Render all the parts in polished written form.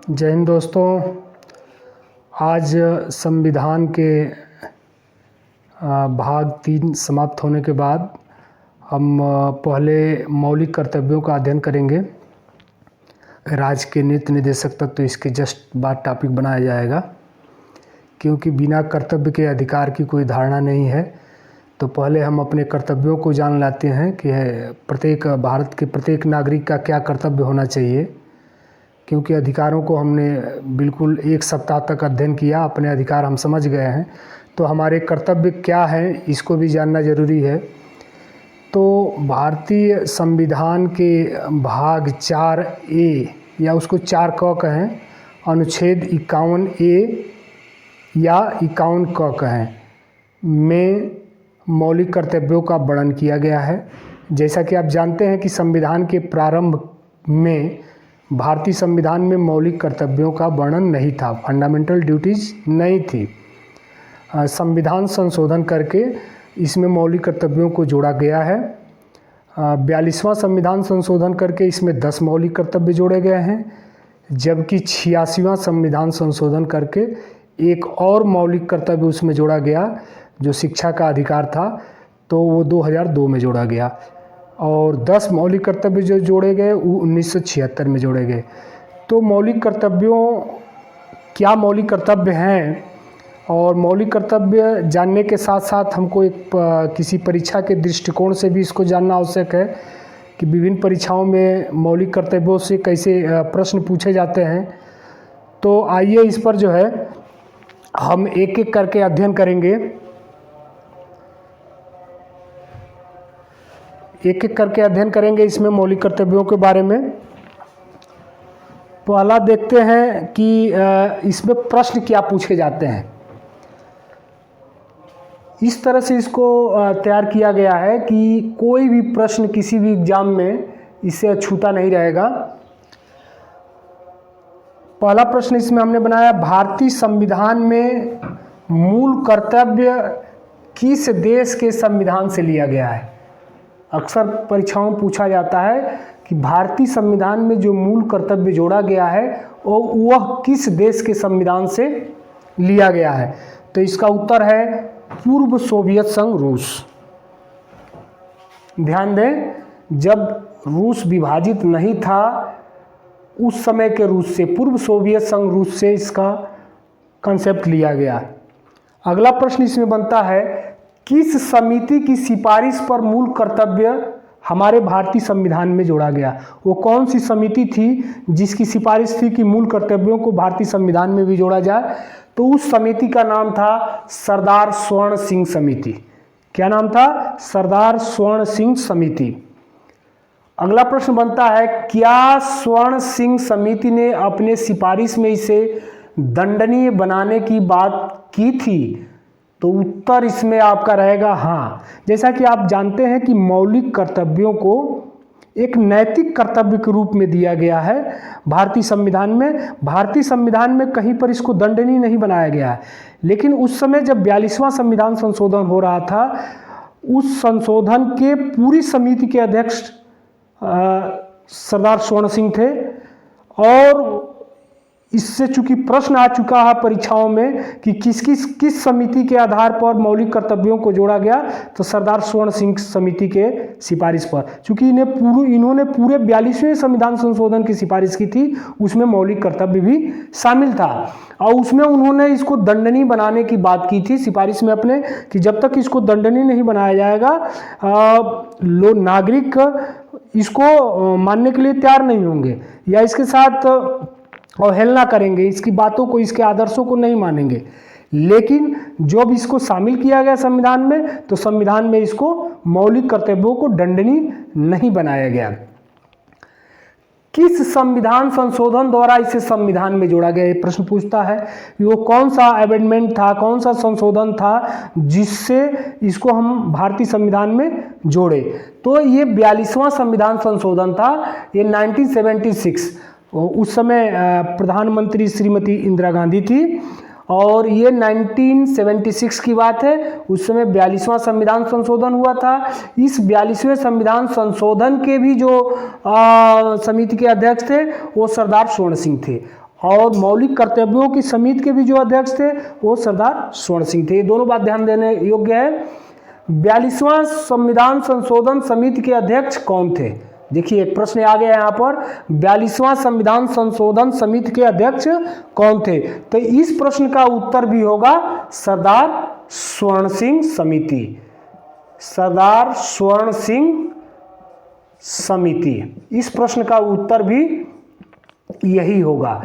जय हिंद दोस्तों। आज संविधान के भाग 3 समाप्त होने के बाद हम पहले मौलिक कर्तव्यों का अध्ययन करेंगे। राज्य के नीति निर्देशक तक तो इसके जस्ट बाद टॉपिक बनाया जाएगा, क्योंकि बिना कर्तव्य के अधिकार की कोई धारणा नहीं है। तो पहले हम अपने कर्तव्यों को जान लेते हैं कि भारत के प्रत्येक नागरिक का क्या कर्तव्य होना चाहिए, क्योंकि अधिकारों को हमने बिल्कुल 1 सप्ताह तक अध्ययन किया, अपने अधिकार हम समझ गए हैं। तो हमारे कर्तव्य क्या हैं इसको भी जानना ज़रूरी है। तो भारतीय संविधान के भाग 4A या उसको 4 क कहें, अनुच्छेद 51A या 51 क कहें, में मौलिक कर्तव्यों का वर्णन किया गया है। जैसा कि आप जानते हैं कि संविधान के प्रारंभ में भारतीय संविधान में मौलिक कर्तव्यों का वर्णन नहीं था, फंडामेंटल ड्यूटीज़ नहीं थी। संविधान संशोधन करके इसमें मौलिक कर्तव्यों को जोड़ा गया है। 42वां संविधान संशोधन करके इसमें 10 मौलिक कर्तव्य जोड़े गए हैं, जबकि 86वां संविधान संशोधन करके एक और मौलिक कर्तव्य उसमें जोड़ा गया जो शिक्षा का अधिकार था, तो वो 2002 में जोड़ा गया। और 10 मौलिक कर्तव्य जो जोड़े गए वो 1976 में जोड़े गए। तो मौलिक कर्तव्यों क्या मौलिक कर्तव्य हैं, और मौलिक कर्तव्य जानने के साथ साथ हमको किसी परीक्षा के दृष्टिकोण से भी इसको जानना आवश्यक है कि विभिन्न परीक्षाओं में मौलिक कर्तव्यों से कैसे प्रश्न पूछे जाते हैं। तो आइए इस पर जो है हम एक एक करके अध्ययन करेंगे। एक एक करके अध्ययन करेंगे इसमें मौलिक कर्तव्यों के बारे में। पहला देखते हैं कि इसमें प्रश्न क्या पूछे जाते हैं। इस तरह से इसको तैयार किया गया है कि कोई भी प्रश्न किसी भी एग्जाम में इससे छूटा नहीं रहेगा। पहला प्रश्न इसमें हमने बनाया, भारतीय संविधान में मूल कर्तव्य किस देश के संविधान से लिया गया है। अक्सर परीक्षाओं में पूछा जाता है कि भारतीय संविधान में जो मूल कर्तव्य जोड़ा गया है वह किस देश के संविधान से लिया गया है। तो इसका उत्तर है पूर्व सोवियत संघ रूस। ध्यान दें, जब रूस विभाजित नहीं था उस समय के रूस से, पूर्व सोवियत संघ रूस से इसका कंसेप्ट लिया गया। अगला प्रश्न इसमें बनता है, किस समिति की सिफारिश पर मूल कर्तव्य हमारे भारतीय संविधान में जोड़ा गया। वो कौन सी समिति थी जिसकी सिफारिश थी कि मूल कर्तव्यों को भारतीय संविधान में भी जोड़ा जाए। तो उस समिति का नाम था सरदार स्वर्ण सिंह समिति। क्या नाम था? सरदार स्वर्ण सिंह समिति। अगला प्रश्न बनता है, क्या स्वर्ण सिंह समिति ने अपने सिफारिश में इसे दंडनीय बनाने की बात की थी। तो उत्तर इसमें आपका रहेगा हाँ। जैसा कि आप जानते हैं कि मौलिक कर्तव्यों को एक नैतिक कर्तव्य के रूप में दिया गया है भारतीय संविधान में। भारतीय संविधान में कहीं पर इसको दंडनीय नहीं बनाया गया है, लेकिन उस समय जब 42वां संविधान संशोधन हो रहा था, उस संशोधन के पूरी समिति के अध्यक्ष सरदार स्वर्ण सिंह थे। और इससे चूंकि प्रश्न आ चुका है परीक्षाओं में कि किस समिति के आधार पर मौलिक कर्तव्यों को जोड़ा गया, तो सरदार स्वर्ण सिंह समिति के सिफारिश पर। चूंकि इन्होंने पूरे 42वें संविधान संशोधन की सिफारिश की थी, उसमें मौलिक कर्तव्य भी शामिल था। और उसमें उन्होंने इसको दंडनीय बनाने की बात की थी सिफारिश में अपने, कि जब तक इसको दंडनीय नहीं बनाया जाएगा नागरिक इसको मानने के लिए तैयार नहीं होंगे या इसके साथ अवहेलना करेंगे, इसकी बातों को, इसके आदर्शों को नहीं मानेंगे। लेकिन जब इसको शामिल किया गया संविधान में, तो संविधान में इसको मौलिक कर्तव्यों को दंडनीय नहीं बनाया गया। किस संविधान संशोधन द्वारा इसे संविधान में जोड़ा गया, ये प्रश्न पूछता है। वो कौन सा अमेंडमेंट था, कौन सा संशोधन था जिससे इसको हम भारतीय संविधान में जोड़े। तो ये 42वां संविधान संशोधन था, ये 1976। उस समय प्रधानमंत्री श्रीमती इंदिरा गांधी थी, और ये 1976 की बात है। उस समय 42वां संविधान संशोधन हुआ था। इस 42वें संविधान संशोधन के भी जो समिति के अध्यक्ष थे वो सरदार स्वर्ण सिंह थे। और मौलिक कर्तव्यों की समिति के भी जो अध्यक्ष थे वो सरदार स्वर्ण सिंह थे। ये दोनों बात ध्यान देने योग्य है। 42वां संविधान संशोधन समिति के अध्यक्ष कौन थे? देखिए एक प्रश्न आ गया यहाँ पर, 42वां संविधान संशोधन समिति के अध्यक्ष कौन थे? तो इस प्रश्न का उत्तर भी होगा सरदार स्वर्ण सिंह समिति, सरदार स्वर्ण सिंह समिति। इस प्रश्न का उत्तर भी यही होगा।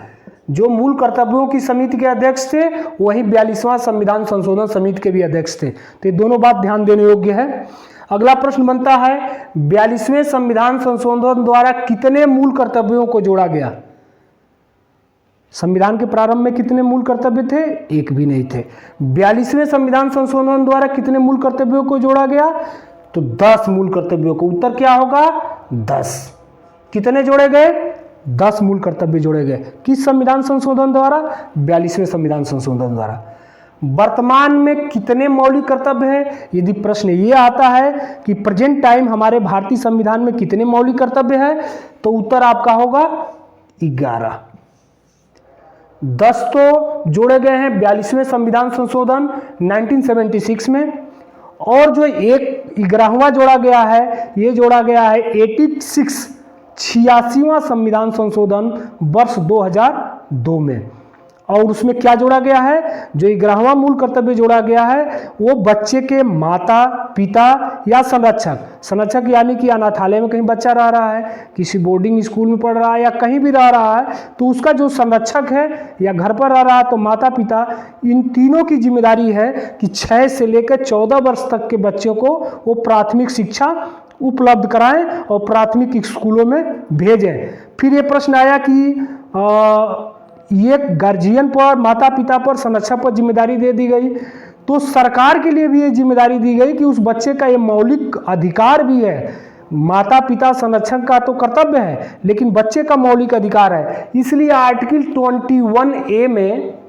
जो मूल कर्तव्यों की समिति के अध्यक्ष थे वही 42वां संविधान संशोधन समिति के भी अध्यक्ष थे। तो ये दोनों बात ध्यान देने योग्य है। अगला प्रश्न बनता है 42वें संविधान संशोधन द्वारा कितने मूल कर्तव्यों को जोड़ा गया? संविधान के प्रारंभ में कितने मूल कर्तव्य थे? एक भी नहीं थे। 42वें संविधान संशोधन द्वारा कितने मूल कर्तव्यों को जोड़ा गया? तो 10 मूल कर्तव्यों को। उत्तर क्या होगा? 10। कितने जोड़े गए? 10 मूल कर्तव्य जोड़े गए। किस संविधान संशोधन द्वारा? 42वें संविधान संशोधन द्वारा। वर्तमान में कितने मौलिक कर्तव्य हैं? यदि प्रश्न ये आता है कि प्रेजेंट टाइम हमारे भारतीय संविधान में कितने मौलिक कर्तव्य हैं, तो उत्तर आपका होगा 11। 10 तो जोड़े गए हैं 42वें संविधान संशोधन 1976 में, और जो एक 11वां जोड़ा गया है, ये जोड़ा गया है 86वां संविधान संशोधन वर्ष 2002 में। और उसमें क्या जोड़ा गया है? जो 11वां मूल कर्तव्य जोड़ा गया है वो बच्चे के माता पिता या संरक्षक यानी कि अनाथालय में कहीं बच्चा रह रहा है, किसी बोर्डिंग स्कूल में पढ़ रहा है या कहीं भी रह रहा है, तो उसका जो संरक्षक है या घर पर रह रहा है तो माता पिता, इन तीनों की जिम्मेदारी है कि 6 से लेकर 14 वर्ष तक के बच्चों को वो प्राथमिक शिक्षा उपलब्ध कराएं और प्राथमिक स्कूलों में भेजें। फिर ये प्रश्न आया कि ये गार्जियन पर, माता पिता पर, संरक्षक पर जिम्मेदारी दे दी गई, तो सरकार के लिए भी ये जिम्मेदारी दी गई कि उस बच्चे का ये मौलिक अधिकार भी है। माता पिता संरक्षक का तो कर्तव्य है लेकिन बच्चे का मौलिक अधिकार है। इसलिए आर्टिकल 21A में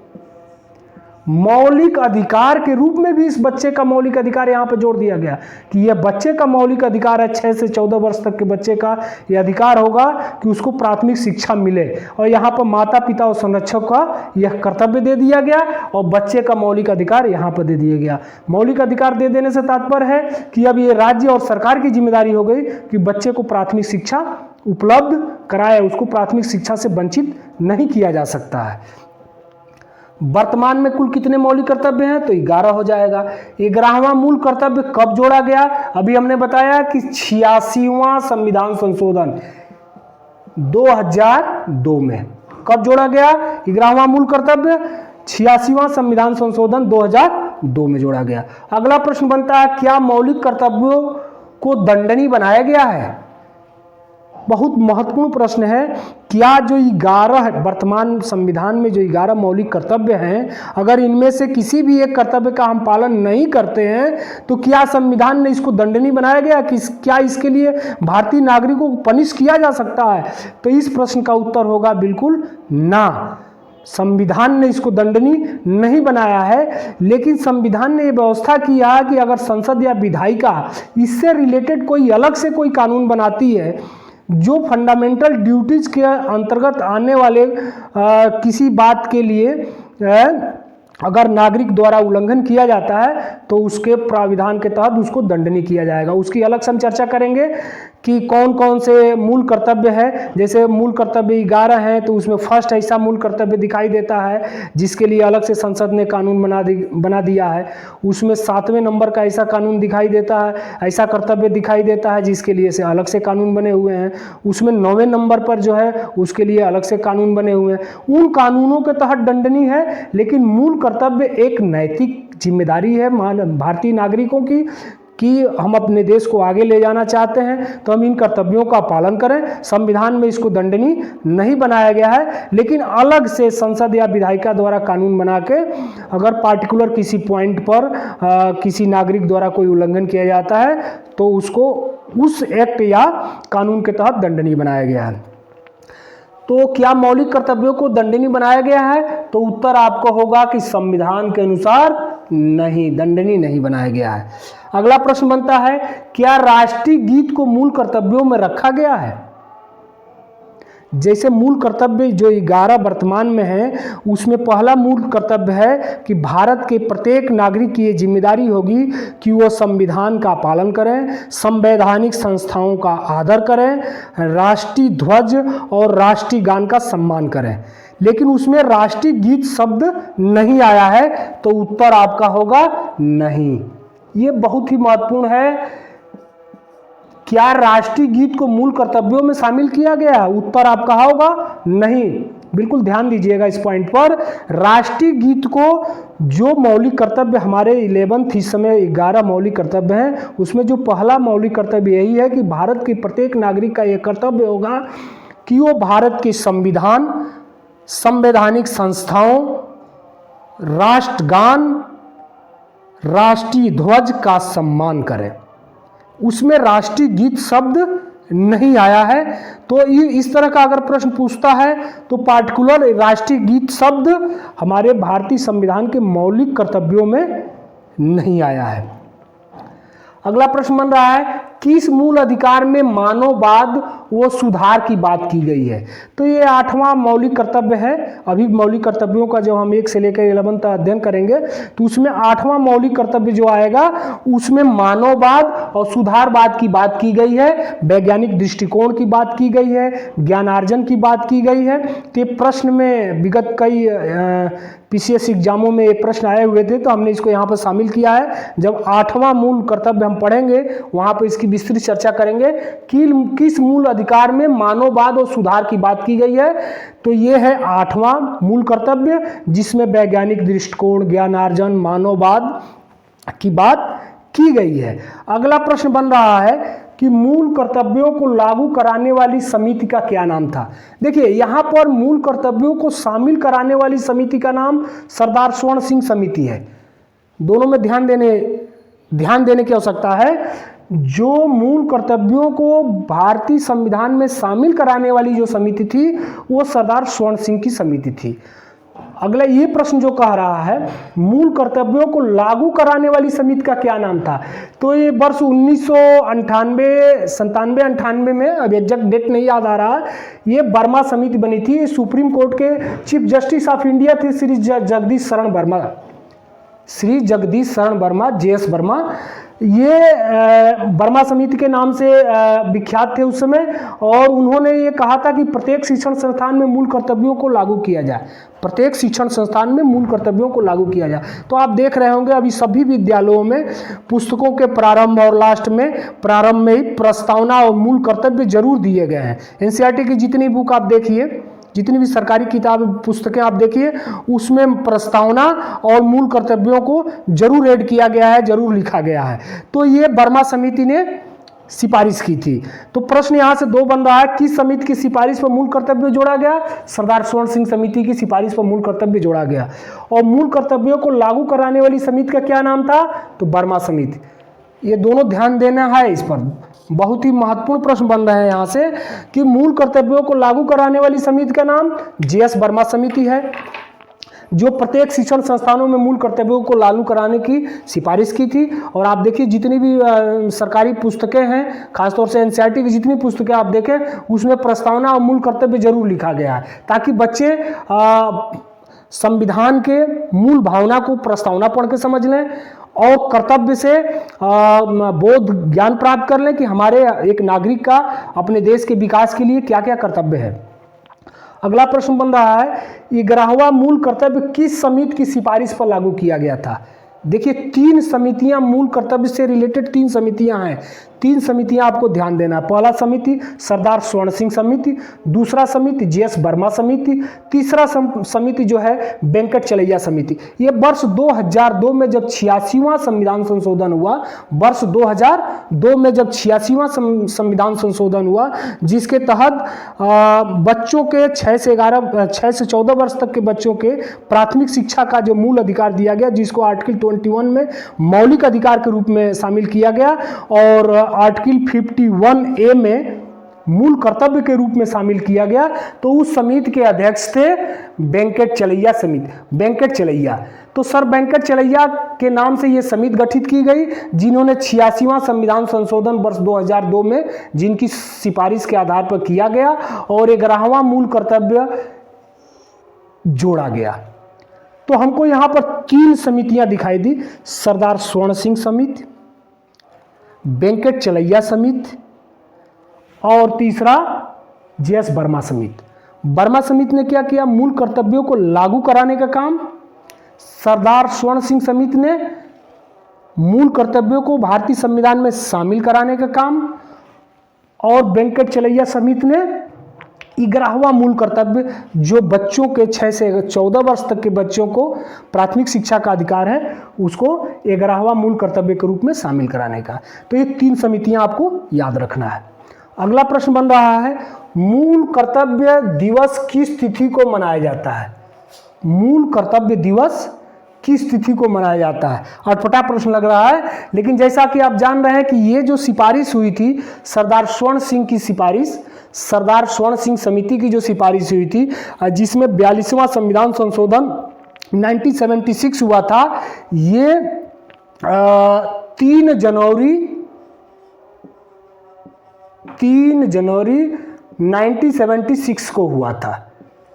मौलिक अधिकार के रूप में भी इस बच्चे का मौलिक अधिकार यहाँ पे जोड़ दिया गया कि यह बच्चे का मौलिक अधिकार है। 6 से 14 वर्ष तक के बच्चे का यह अधिकार होगा कि उसको प्राथमिक शिक्षा मिले, और यहाँ पर माता पिता और संरक्षक का यह कर्तव्य दे दिया गया और बच्चे का मौलिक अधिकार यहाँ पर दे दिया गया। मौलिक अधिकार दे देने से तात्पर्य है कि अब ये राज्य और सरकार की जिम्मेदारी हो गई कि बच्चे को प्राथमिक शिक्षा उपलब्ध कराए, उसको प्राथमिक शिक्षा से वंचित नहीं किया जा सकता है। वर्तमान में कुल कितने मौलिक कर्तव्य हैं? तो 11 हो जाएगा। 11वां मूल कर्तव्य कब जोड़ा गया? अभी हमने बताया कि 86वां संविधान संशोधन 2002 में। कब जोड़ा गया 11वां मूल कर्तव्य? 86वां संविधान संशोधन 2002 में जोड़ा गया। अगला प्रश्न बनता है, क्या मौलिक कर्तव्यों को दंडनीय बनाया गया है? बहुत महत्वपूर्ण प्रश्न है। क्या जो 11 वर्तमान संविधान में जो 11 मौलिक कर्तव्य हैं, अगर इनमें से किसी भी एक कर्तव्य का हम पालन नहीं करते हैं तो क्या संविधान ने इसको दंडनीय बनाया गया? क्या इसके लिए भारतीय नागरिकों को पनिश किया जा सकता है? तो इस प्रश्न का उत्तर होगा बिल्कुल ना। संविधान ने इसको दंडनीय नहीं बनाया है, लेकिन संविधान ने यह व्यवस्था किया कि अगर संसद या विधायिका इससे रिलेटेड कोई अलग से कोई कानून बनाती है जो फंडामेंटल ड्यूटीज के अंतर्गत आने वाले किसी बात के लिए अगर नागरिक द्वारा उल्लंघन किया जाता है तो उसके प्राविधान के तहत उसको दंडनीय किया जाएगा। उसकी अलग से हम चर्चा करेंगे कि कौन कौन से मूल कर्तव्य है। जैसे मूल कर्तव्य 11 हैं तो उसमें फर्स्ट ऐसा मूल कर्तव्य दिखाई देता है जिसके लिए अलग से संसद ने कानून बना दिया है। उसमें 7वें नंबर का ऐसा कानून दिखाई देता है, ऐसा कर्तव्य दिखाई देता है जिसके लिए से अलग से कानून बने हुए हैं। उसमें 9वें नंबर पर जो है उसके लिए अलग से कानून बने हुए हैं। उन कानूनों के तहत दंडनीय है, लेकिन मूल कर्तव्य एक नैतिक जिम्मेदारी है भारतीय नागरिकों की कि हम अपने देश को आगे ले जाना चाहते हैं तो हम इन कर्तव्यों का पालन करें। संविधान में इसको दंडनीय नहीं बनाया गया है, लेकिन अलग से संसद या विधायिका द्वारा कानून बना के अगर पार्टिकुलर किसी पॉइंट पर किसी नागरिक द्वारा कोई उल्लंघन किया जाता है तो उसको उस एक्ट या कानून के तहत दंडनीय बनाया गया है। तो क्या मौलिक कर्तव्यों को दंडनीय बनाया गया है? तो उत्तर आपको होगा कि संविधान के अनुसार नहीं, दंडनीय नहीं बनाया गया है। अगला प्रश्न बनता है, क्या राष्ट्रीय गीत को मूल कर्तव्यों में रखा गया है? जैसे मूल कर्तव्य जो 11 वर्तमान में है, उसमें पहला मूल कर्तव्य है कि भारत के प्रत्येक नागरिक की ये जिम्मेदारी होगी कि वो संविधान का पालन करें, संवैधानिक संस्थाओं का आदर करें, राष्ट्रीय ध्वज और राष्ट्रीय गान का सम्मान करें। लेकिन उसमें राष्ट्रीय गीत शब्द नहीं आया है, तो उत्तर आपका होगा नहीं। ये बहुत ही महत्वपूर्ण है। क्या राष्ट्रीय गीत को मूल कर्तव्यों में शामिल किया गया? उत्तर आपका होगा नहीं। बिल्कुल ध्यान दीजिएगा इस पॉइंट पर। राष्ट्रीय गीत को जो मौलिक कर्तव्य हमारे 11th इस समय 11 मौलिक कर्तव्य हैं, उसमें जो पहला मौलिक कर्तव्य यही है कि भारत के प्रत्येक नागरिक का यह कर्तव्य होगा कि वो भारत के संविधान, संवैधानिक संस्थाओं, राष्ट्रगान, राष्ट्रीय ध्वज का सम्मान करें। उसमें राष्ट्रीय गीत शब्द नहीं आया है। तो इस तरह का अगर प्रश्न पूछता है तो पार्टिकुलर राष्ट्रीय गीत शब्द हमारे भारतीय संविधान के मौलिक कर्तव्यों में नहीं आया है। अगला प्रश्न बन रहा है, किस मूल अधिकार में मानववाद व सुधार की बात की गई है? तो ये 8वां मौलिक कर्तव्य है। अभी मौलिक कर्तव्यों का जब हम 1 से लेकर 11 तक अध्ययन करेंगे तो उसमें 8वां मौलिक कर्तव्य जो आएगा उसमें मानववाद और सुधारवाद की बात की गई है, वैज्ञानिक दृष्टिकोण की बात की गई है, ज्ञानार्जन की बात की गई है। तो प्रश्न में विगत कई PCS एग्जामों में ये प्रश्न आए हुए थे, तो हमने इसको यहाँ पर शामिल किया है। जब 8वां मूल कर्तव्य हम पढ़ेंगे वहाँ पर इसकी विस्तृत चर्चा करेंगे कि किस मूल अधिकार में मानववाद और सुधार की बात की गई है। तो ये है 8वां मूल कर्तव्य, जिसमें वैज्ञानिक दृष्टिकोण, ज्ञानार्जन, मानववाद की बात की गई है। अगला प्रश्न बन रहा है कि मूल कर्तव्यों को लागू कराने वाली समिति का क्या नाम था? देखिए यहाँ पर मूल कर्तव्यों को शामिल कराने वाली समिति का नाम सरदार स्वर्ण सिंह समिति है। दोनों में ध्यान देने की आवश्यकता है। जो मूल कर्तव्यों को भारतीय संविधान में शामिल कराने वाली जो समिति थी वो सरदार स्वर्ण सिंह की समिति थी। अगला ये प्रश्न जो कह रहा है मूल कर्तव्यों को लागू कराने वाली समिति का क्या नाम था? तो ये वर्ष 1997-98 में, अब एग्जैक्ट डेट नहीं याद आ रहा, ये बर्मा समिति बनी थी। सुप्रीम कोर्ट के चीफ जस्टिस ऑफ इंडिया थे श्री जगदीश शरण वर्मा, JS वर्मा। ये वर्मा समिति के नाम से विख्यात थे उस समय, और उन्होंने ये कहा था कि प्रत्येक शिक्षण संस्थान में मूल कर्तव्यों को लागू किया जाए। प्रत्येक शिक्षण संस्थान में मूल कर्तव्यों को लागू किया जाए। तो आप देख रहे होंगे अभी सभी विद्यालयों में पुस्तकों के प्रारंभ और लास्ट में, प्रारंभ में ही प्रस्तावना और मूल कर्तव्य जरूर दिए गए हैं। NCERT की जितनी बुक आप देखिए, जितनी भी सरकारी किताब पुस्तकें आप देखिए, उसमें प्रस्तावना और मूल कर्तव्यों को जरूर ऐड किया गया है, जरूर लिखा गया है। तो ये वर्मा समिति ने सिफारिश की थी। तो प्रश्न यहाँ से 2 बन रहा है, किस समिति की सिफारिश पर मूल कर्तव्य जोड़ा गया? सरदार स्वर्ण सिंह समिति की सिफारिश पर मूल कर्तव्य जोड़ा गया। और मूल कर्तव्यों को लागू कराने वाली समिति का क्या नाम था? तो वर्मा समिति। ये दोनों ध्यान देना है इस पर। बहुत ही महत्वपूर्ण प्रश्न बन रहे हैं यहाँ से कि मूल कर्तव्यों को लागू कराने वाली समिति का नाम JS वर्मा समिति है, जो प्रत्येक शिक्षण संस्थानों में मूल कर्तव्यों को लागू कराने की सिफारिश की थी। और आप देखिए जितनी भी सरकारी पुस्तकें हैं, खासतौर से NCERT की जितनी पुस्तकें आप देखें, उसमें प्रस्तावना और मूल कर्तव्य जरूर लिखा गया है, ताकि बच्चे संविधान के मूल भावना को प्रस्तावना पढ़ के समझ लें और कर्तव्य से बोध ज्ञान प्राप्त कर लें कि हमारे एक नागरिक का अपने देश के विकास के लिए क्या क्या कर्तव्य है। अगला प्रश्न बन रहा है, 11वां मूल कर्तव्य किस समिति की सिफारिश पर लागू किया गया था? देखिए 3 समितियां मूल कर्तव्य से रिलेटेड 3 समितियां हैं। 3 समितियां आपको ध्यान देना है। पहला समिति सरदार स्वर्ण सिंह समिति, दूसरा समिति JS वर्मा समिति, तीसरा समिति जो है वेंकट चलैया समिति। ये वर्ष 2002 में जब 86वां संविधान संशोधन हुआ, वर्ष 2002 में जब 86वां संविधान संशोधन हुआ, जिसके तहत बच्चों के 6 से 14 वर्ष तक के बच्चों के प्राथमिक शिक्षा का जो मूल अधिकार दिया गया, जिसको आर्टिकल 21 में मौलिक अधिकार के रूप में शामिल किया गया, और आर्टिकल 51A में मूल कर्तव्य के रूप में शामिल किया गया। तो उस समिति के अध्यक्ष थे वेंकट चलैया समिति, वेंकट चलैया। तो सर वेंकट चलैया के नाम से ये समिति गठित की गई, जिन्होंने 86वां संविधान संशोधन वर्ष 2002 में जिनकी सिफारिश के आधार पर किया गया और 11वां मूल कर्तव्य जोड़ा गया। तो हमको यहाँ पर 3 समितियां दिखाई दी, सरदार स्वर्ण सिंह समिति, वेंकट चलैया समिति और तीसरा JS वर्मा समिति। वर्मा समिति ने क्या किया? मूल कर्तव्यों को लागू कराने का काम। सरदार स्वर्ण सिंह समिति ने मूल कर्तव्यों को भारतीय संविधान में शामिल कराने का काम और वेंकट चलैया समिति ने 11वां मूल कर्तव्य, जो बच्चों के 6 से 14 वर्ष तक के बच्चों को प्राथमिक शिक्षा का अधिकार है, उसको 11वां मूल कर्तव्य के रूप में शामिल कराने का। तो ये 3 समितियां आपको याद रखना है। अगला प्रश्न बन रहा है, मूल कर्तव्य दिवस किस तिथि को मनाया जाता है? मूल कर्तव्य दिवस किस तिथि को मनाया जाता है? अटपटा प्रश्न लग रहा है, लेकिन जैसा कि आप जान रहे हैं कि ये जो सिफारिश हुई थी सरदार स्वर्ण सिंह की सिफारिश, सरदार स्वर्ण सिंह समिति की जो सिफारिश हुई थी, जिसमें 42वां संविधान संशोधन 1976 हुआ था, ये 3 जनवरी 1976 को हुआ था।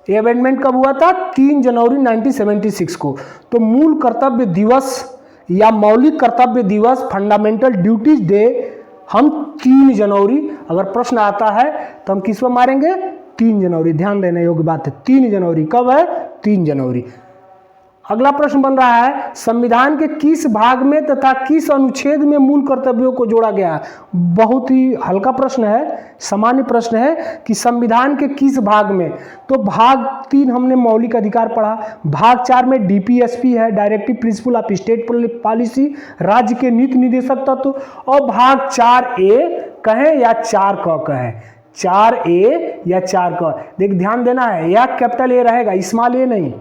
ये अमेंडमेंट कब हुआ था? 3 जनवरी 1976 को। तो मूल कर्तव्य दिवस या मौलिक कर्तव्य दिवस, फंडामेंटल ड्यूटीज डे, हम 3 जनवरी, अगर प्रश्न आता है तो हम किस पर मारेंगे? 3 जनवरी। ध्यान देने योग्य बात है, 3 जनवरी। कब है? 3 जनवरी। अगला प्रश्न बन रहा है, संविधान के किस भाग में तथा किस अनुच्छेद में मूल कर्तव्यों को जोड़ा गया है? बहुत ही हल्का प्रश्न है, सामान्य प्रश्न है कि संविधान के किस भाग में। तो भाग 3 हमने मौलिक अधिकार पढ़ा, भाग 4 में DPSP है, directive principle of state policy, राज्य के नीति निर्देशक तत्व, और भाग 4A कहें या 4क कहें, 4A या 4क। देख ध्यान देना है, या कैपिटल A रहेगा, स्मॉल a नहीं।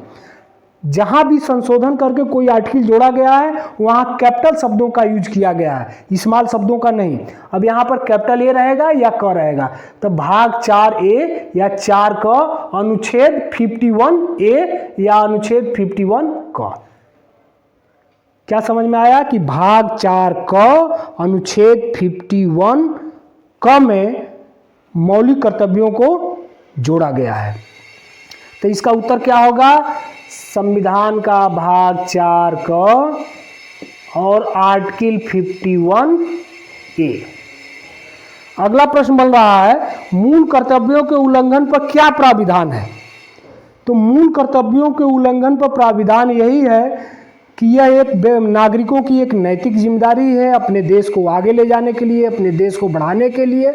जहां भी संशोधन करके कोई आर्टिकल जोड़ा गया है वहां कैपिटल शब्दों का यूज किया गया है, स्मॉल शब्दों का नहीं। अब यहां पर कैपिटल A रहेगा या क रहेगा, तो भाग 4A या 4क, अनुच्छेद 51A या अनुच्छेद 51क। क्या समझ में आया कि भाग 4क अनुच्छेद 51क में मौलिक कर्तव्यों को जोड़ा गया है। तो इसका उत्तर क्या होगा? संविधान का भाग 4क और आर्टिकल 51A। अगला प्रश्न बन रहा है, मूल कर्तव्यों के उल्लंघन पर क्या प्राविधान है? तो मूल कर्तव्यों के उल्लंघन पर प्राविधान यही है कि यह एक नागरिकों की एक नैतिक जिम्मेदारी है अपने देश को आगे ले जाने के लिए, अपने देश को बढ़ाने के लिए।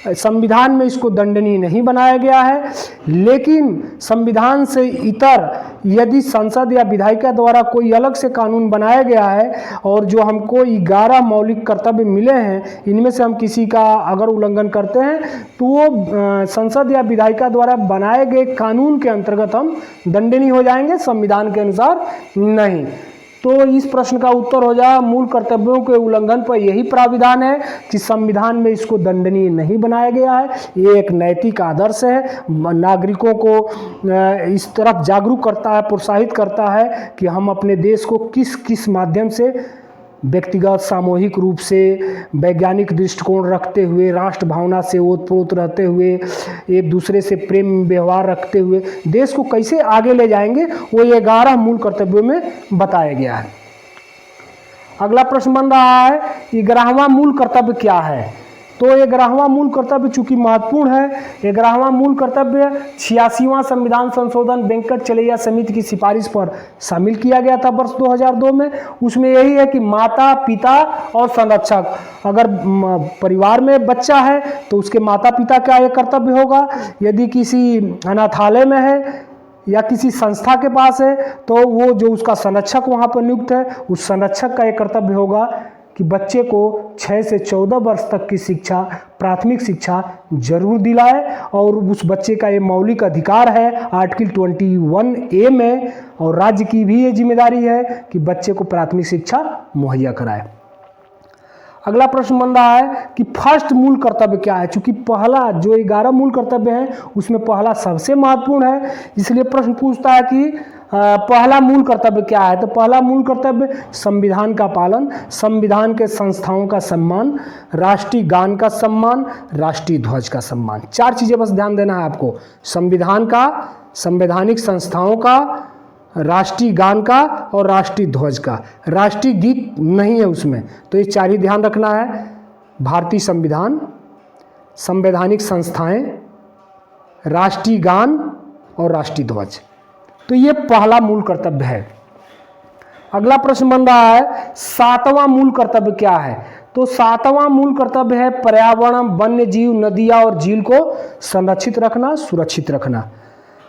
संविधान में इसको दंडनीय नहीं बनाया गया है, लेकिन संविधान से इतर यदि संसद या विधायिका द्वारा कोई अलग से कानून बनाया गया है और जो हमको 11 मौलिक कर्तव्य मिले हैं, इनमें से हम किसी का अगर उल्लंघन करते हैं तो वो संसद या विधायिका द्वारा बनाए गए कानून के अंतर्गत हम दंडनीय हो जाएंगे, संविधान के अनुसार नहीं। तो इस प्रश्न का उत्तर हो जाए, मूल कर्तव्यों के उल्लंघन पर यही प्राविधान है कि संविधान में इसको दंडनीय नहीं बनाया गया है। ये एक नैतिक आदर्श है, नागरिकों को इस तरफ जागरूक करता है, प्रोत्साहित करता है कि हम अपने देश को किस किस माध्यम से व्यक्तिगत, सामूहिक रूप से, वैज्ञानिक दृष्टिकोण रखते हुए, राष्ट्र भावना से ओतप्रोत रहते हुए, एक दूसरे से प्रेम व्यवहार रखते हुए देश को कैसे आगे ले जाएंगे, वो 11 मूल कर्तव्यों में बताया गया है। अगला प्रश्न बन रहा है, 11वां मूल कर्तव्य क्या है? तो 11वां मूल कर्तव्य चूंकि महत्वपूर्ण है, 11वां मूल कर्तव्य 86वां संविधान संशोधन वेंकट चलैया समिति की सिफारिश पर शामिल किया गया था वर्ष 2002 में। उसमें यही है कि माता, पिता और संरक्षक, अगर परिवार में बच्चा है तो उसके माता पिता का यह कर्तव्य होगा, यदि किसी अनाथालय में है या किसी संस्था के पास है तो वो जो उसका संरक्षक वहाँ पर नियुक्त है, उस संरक्षक का यह कर्तव्य होगा कि बच्चे को 6 से 14 वर्ष तक की शिक्षा, प्राथमिक शिक्षा जरूर दिलाए, और उस बच्चे का ये मौलिक अधिकार है आर्टिकल 21A में, और राज्य की भी ये जिम्मेदारी है कि बच्चे को प्राथमिक शिक्षा मुहैया कराए। अगला प्रश्न बन रहा है कि फर्स्ट मूल कर्तव्य क्या है। चूंकि पहला जो 11 मूल कर्तव्य है उसमें पहला सबसे महत्वपूर्ण है, इसलिए प्रश्न पूछता है कि पहला मूल कर्तव्य क्या है। तो पहला मूल कर्तव्य संविधान का पालन, संविधान के संस्थाओं का सम्मान, राष्ट्रीय गान का सम्मान, राष्ट्रीय ध्वज का सम्मान। 4 चीज़ें बस ध्यान देना है आपको, संविधान का, संवैधानिक संस्थाओं का, राष्ट्रीय गान का और राष्ट्रीय ध्वज का। राष्ट्रीय गीत नहीं है उसमें, तो ये 4 ही ध्यान रखना है। भारतीय संविधान, संवैधानिक संस्थाएं, राष्ट्रीय गान और राष्ट्रीय ध्वज। तो ये पहला मूल कर्तव्य है। अगला प्रश्न बन रहा है 7वां मूल कर्तव्य क्या है। तो 7वां मूल कर्तव्य है पर्यावरण, वन्य जीव, नदियाँ और झील को संरक्षित रखना, सुरक्षित रखना।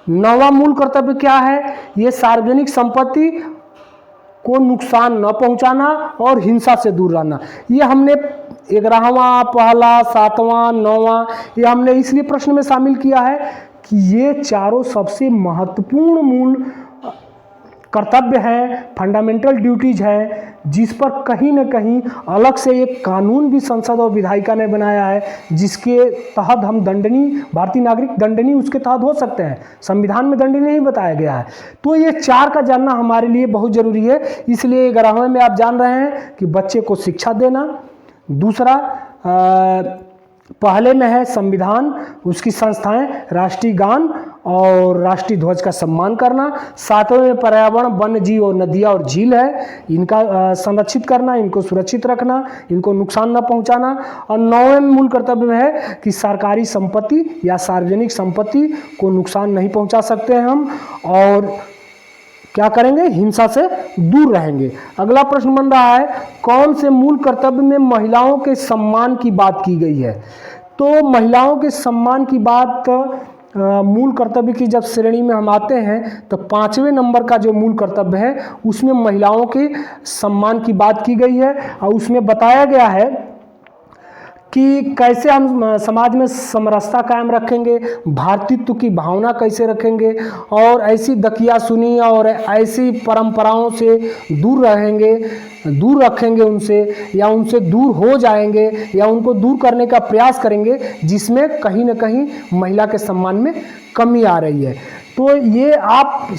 9वां मूल कर्तव्य क्या है, ये सार्वजनिक संपत्ति को नुकसान न पहुंचाना और हिंसा से दूर रहना। ये हमने 11वां, पहला, 7वां, 9वां ये हमने इसलिए प्रश्न में शामिल किया है कि ये चारों सबसे महत्वपूर्ण मूल कर्तव्य हैं, फंडामेंटल ड्यूटीज हैं, जिस पर कहीं न कहीं अलग से एक कानून भी संसद और विधायिका ने बनाया है, जिसके तहत हम दंडनीय, भारतीय नागरिक दंडनीय उसके तहत हो सकते हैं। संविधान में दंडनीय नहीं बताया गया है। तो ये 4 का जानना हमारे लिए बहुत ज़रूरी है। इसलिए 11वें में आप जान रहे हैं कि बच्चे को शिक्षा देना। दूसरा पहले में है संविधान, उसकी संस्थाएं, राष्ट्रीय गान और राष्ट्रीय ध्वज का सम्मान करना। 7वें में पर्यावरण, वन्य जीव और नदियाँ और झील है, इनका संरक्षित करना, इनको सुरक्षित रखना, इनको नुकसान न पहुंचाना। और 9वें मूल कर्तव्य में है कि सरकारी संपत्ति या सार्वजनिक संपत्ति को नुकसान नहीं पहुंचा सकते हैं हम, और क्या करेंगे, हिंसा से दूर रहेंगे। अगला प्रश्न बन रहा है कौन से मूल कर्तव्य में महिलाओं के सम्मान की बात की गई है। तो महिलाओं के सम्मान की बात मूल कर्तव्य की जब श्रेणी में हम आते हैं तो 5वें नंबर का जो मूल कर्तव्य है उसमें महिलाओं के सम्मान की बात की गई है, और उसमें बताया गया है कि कैसे हम समाज में समरसता कायम रखेंगे, भारतीत्व की भावना कैसे रखेंगे, और ऐसी दकियासुनी और ऐसी परंपराओं से दूर रहेंगे, दूर रखेंगे उनसे, या उनसे दूर हो जाएंगे, या उनको दूर करने का प्रयास करेंगे जिसमें कहीं न कहीं महिला के सम्मान में कमी आ रही है। तो ये आप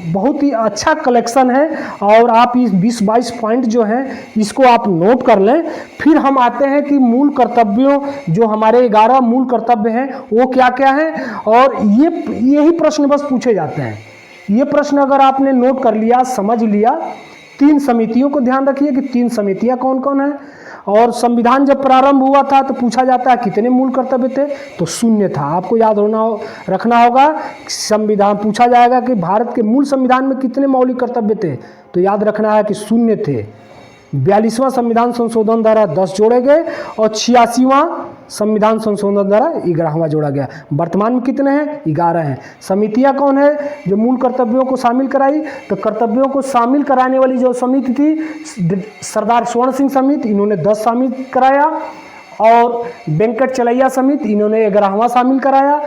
बहुत ही अच्छा कलेक्शन है, और आप इस 20-22 पॉइंट जो हैं इसको आप नोट कर लें। फिर हम आते हैं कि मूल कर्तव्यों, जो हमारे 11 मूल कर्तव्य हैं वो क्या क्या हैं, और यही प्रश्न बस पूछे जाते हैं। ये प्रश्न अगर आपने नोट कर लिया, समझ लिया, 3 समितियों को ध्यान रखिए कि 3 समितियां कौन कौन हैं। और संविधान जब प्रारंभ हुआ था तो पूछा जाता है कितने मूल कर्तव्य थे, तो 0 था। आपको याद रखना होगा, संविधान पूछा जाएगा कि भारत के मूल संविधान में कितने मौलिक कर्तव्य थे, तो याद रखना है कि 0 थे। 42वां संविधान संशोधन द्वारा 10 जोड़े गए और 86वां संविधान संशोधन द्वारा 11वां जोड़ा गया। वर्तमान में कितने हैं, 11 हैं। समितियां कौन है जो मूल कर्तव्यों को शामिल कराई, तो कर्तव्यों को शामिल कराने वाली जो समिति थी सरदार स्वर्ण सिंह समिति, इन्होंने 10 शामिल कराया, और वेंकट चलैया समिति इन्होंने 11वां शामिल कराया,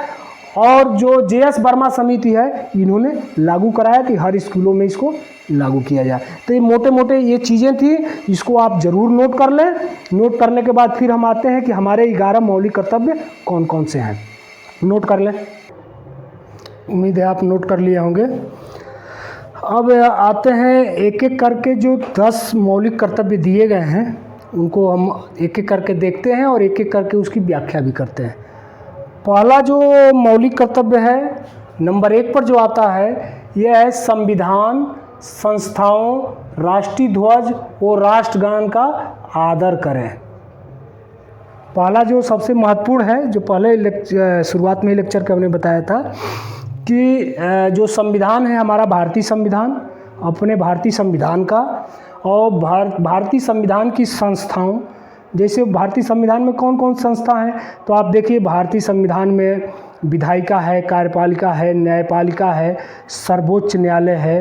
और जो JS वर्मा समिति है इन्होंने लागू कराया कि हर स्कूलों में इसको लागू किया जाए। तो ये मोटे मोटे ये चीज़ें थी, इसको आप ज़रूर नोट कर लें। नोट करने के बाद फिर हम आते हैं कि हमारे 11 मौलिक कर्तव्य कौन कौन से हैं, नोट कर लें। उम्मीद है आप नोट कर लिए होंगे। अब आते हैं एक एक करके जो 10 मौलिक कर्तव्य दिए गए हैं उनको हम एक एक करके देखते हैं और एक एक करके उसकी व्याख्या भी करते हैं। पहला जो मौलिक कर्तव्य है नंबर 1 पर जो आता है यह है संविधान, संस्थाओं, राष्ट्रीय ध्वज और राष्ट्रगान का आदर करें। पहला जो सबसे महत्वपूर्ण है, जो पहले शुरुआत में ही लेक्चर के हमने बताया था कि जो संविधान है हमारा भारतीय संविधान, अपने भारतीय संविधान का, और भारतीय संविधान की संस्थाओं, जैसे भारतीय संविधान में कौन कौन संस्था हैं, तो आप देखिए भारतीय संविधान में विधायिका है, कार्यपालिका है, न्यायपालिका है, सर्वोच्च न्यायालय है,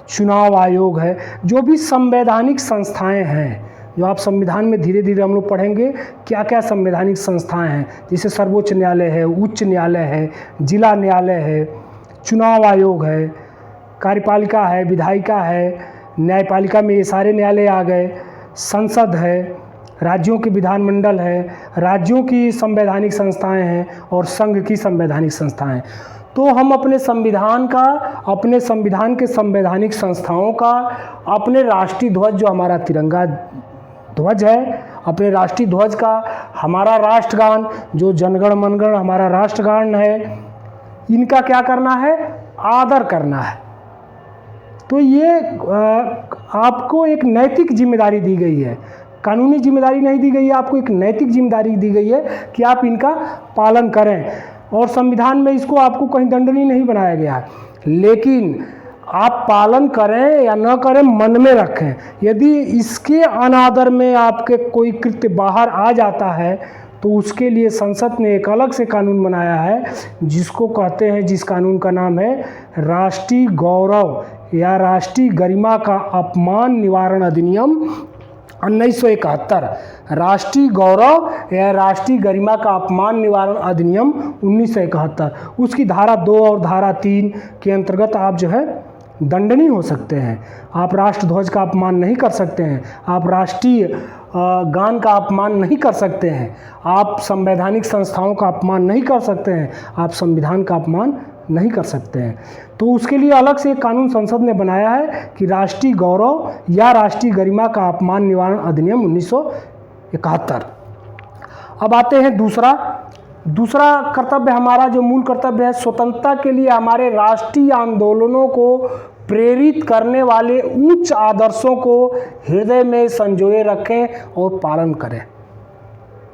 चुनाव आयोग है। जो भी संवैधानिक संस्थाएं हैं, जो आप संविधान में धीरे धीरे हम लोग पढ़ेंगे क्या क्या संवैधानिक संस्थाएं हैं, जैसे सर्वोच्च न्यायालय है, उच्च न्यायालय है, जिला न्यायालय है, चुनाव आयोग है, कार्यपालिका है, विधायिका है, न्यायपालिका में ये सारे न्यायालय आ गए। संसद है, राज्यों के विधानमंडल है, राज्यों की संवैधानिक संस्थाएं हैं और संघ की संवैधानिक संस्थाएं हैं। तो हम अपने संविधान का, अपने संविधान के संवैधानिक संस्थाओं का, अपने राष्ट्रीय ध्वज जो हमारा तिरंगा ध्वज है, अपने राष्ट्रीय ध्वज का, हमारा राष्ट्रगान जो जनगण मनगण हमारा राष्ट्रगान है, इनका क्या करना है? आदर करना है। तो ये आपको एक नैतिक जिम्मेदारी दी गई है, कानूनी जिम्मेदारी नहीं दी गई है, आपको एक नैतिक जिम्मेदारी दी गई है कि आप इनका पालन करें। और संविधान में इसको आपको कहीं दंडनीय नहीं बनाया गया है, लेकिन आप पालन करें या न करें मन में रखें। यदि इसके अनादर में आपके कोई कृत्य बाहर आ जाता है तो उसके लिए संसद ने एक अलग से कानून बनाया है, जिसको कहते हैं, जिस कानून का नाम है राष्ट्रीय गौरव या राष्ट्रीय गरिमा का अपमान निवारण अधिनियम 1971। राष्ट्रीय गौरव या राष्ट्रीय गरिमा का अपमान निवारण अधिनियम 1971। उसकी धारा 2 और धारा 3 के अंतर्गत आप जो है दंडनीय हो सकते हैं। आप राष्ट्रध्वज का अपमान नहीं कर सकते हैं, आप राष्ट्रीय गान का अपमान नहीं कर सकते हैं, आप संवैधानिक संस्थाओं का अपमान नहीं कर सकते हैं, आप संविधान का अपमान नहीं कर सकते हैं। तो उसके लिए अलग से एक कानून संसद ने बनाया है कि राष्ट्रीय गौरव या राष्ट्रीय गरिमा का अपमान निवारण अधिनियम 1971। अब आते हैं दूसरा कर्तव्य, हमारा जो मूल कर्तव्य है, स्वतंत्रता के लिए हमारे राष्ट्रीय आंदोलनों को प्रेरित करने वाले उच्च आदर्शों को हृदय में संजोए रखें और पालन करें।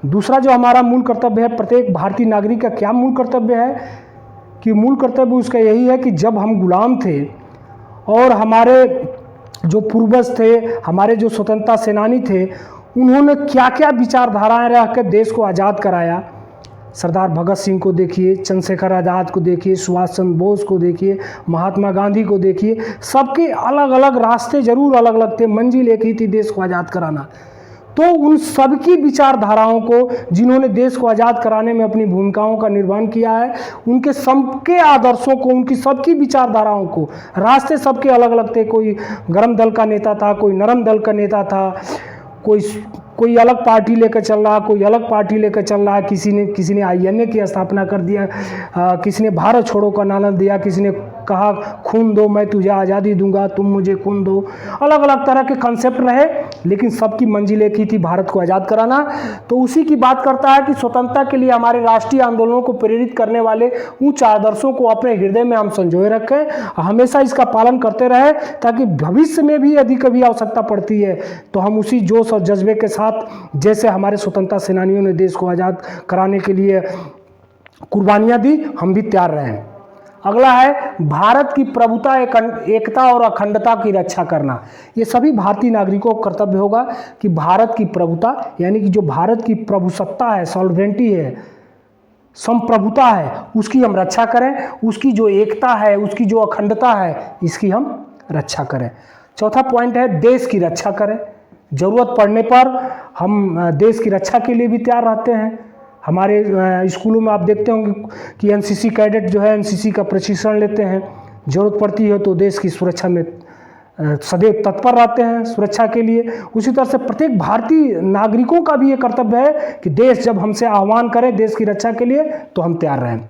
दूसरा जो हमारा मूल कर्तव्य है, प्रत्येक भारतीय नागरिक का क्या मूल कर्तव्य है कि मूल कर्तव्य उसका यही है कि जब हम गुलाम थे और हमारे जो पूर्वज थे, हमारे जो स्वतंत्रता सेनानी थे, उन्होंने क्या क्या विचारधाराएं रख कर देश को आज़ाद कराया। सरदार भगत सिंह को देखिए, चंद्रशेखर आज़ाद को देखिए, सुभाष चंद्र बोस को देखिए, महात्मा गांधी को देखिए, सबके अलग अलग रास्ते जरूर अलग अलग थे, मंजिल एक ही थी, देश को आज़ाद कराना। तो उन सबकी विचारधाराओं को, जिन्होंने देश को आज़ाद कराने में अपनी भूमिकाओं का निर्वहन किया है, उनके सबके आदर्शों को, उनकी सबकी विचारधाराओं को, रास्ते सबके अलग अलग थे। कोई गरम दल का नेता था, कोई नरम दल का नेता था, कोई अलग पार्टी लेकर चल रहा, कोई अलग पार्टी लेकर चल रहा, किसी ने INA की स्थापना कर दिया, किसी ने भारत छोड़ो का नारा दिया, किसी ने कहा खून दो मैं तुझे आज़ादी दूंगा, तुम मुझे खून दो। अलग अलग तरह के कंसेप्ट रहे, लेकिन सबकी मंजिल एक ही थी, भारत को आज़ाद कराना। तो उसी की बात करता है कि स्वतंत्रता के लिए हमारे राष्ट्रीय आंदोलनों को प्रेरित करने वाले उच्च आदर्शों को अपने हृदय में हम संजोए रखें, हमेशा इसका पालन करते रहे, ताकि भविष्य में भी यदि कभी आवश्यकता पड़ती है तो हम उसी जोश और जज्बे के साथ, जैसे हमारे स्वतंत्रता सेनानियों ने देश को आज़ाद कराने के लिए कुर्बानियां दी, हम भी तैयार रहें। अगला है भारत की प्रभुता, एकता और अखंडता की रक्षा करना। ये सभी भारतीय नागरिकों का कर्तव्य होगा कि भारत की प्रभुता, यानी कि जो भारत की प्रभुसत्ता है, सॉल्वेंटी है, संप्रभुता है, उसकी हम रक्षा करें। उसकी जो एकता है, उसकी जो अखंडता है, इसकी हम रक्षा करें। चौथा पॉइंट है देश की रक्षा करें। ज़रूरत पड़ने पर हम देश की रक्षा के लिए भी तैयार रहते हैं। हमारे स्कूलों में आप देखते होंगे कि NCC कैडेट जो है NCC का प्रशिक्षण लेते हैं, ज़रूरत पड़ती है तो देश की सुरक्षा में सदैव तत्पर रहते हैं, सुरक्षा के लिए। उसी तरह से प्रत्येक भारतीय नागरिकों का भी ये कर्तव्य है कि देश जब हमसे आह्वान करे देश की रक्षा के लिए तो हम तैयार रहें।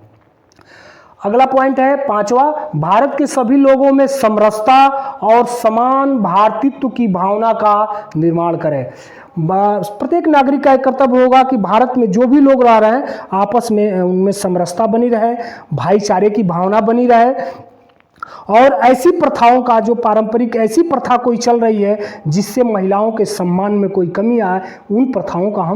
अगला पॉइंट है पांचवा, भारत के सभी लोगों में समरसता और समान भारतीत्व की भावना का निर्माण करें। प्रत्येक नागरिक का एक कर्तव्य होगा कि भारत में जो भी लोग रह रहे हैं आपस में उनमें समरसता बनी रहे, भाईचारे की भावना बनी रहे, और ऐसी प्रथाओं का, जो पारंपरिक ऐसी प्रथा कोई चल रही है जिससे महिलाओं के सम्मान में कोई कमी आए, उन प्रथाओं का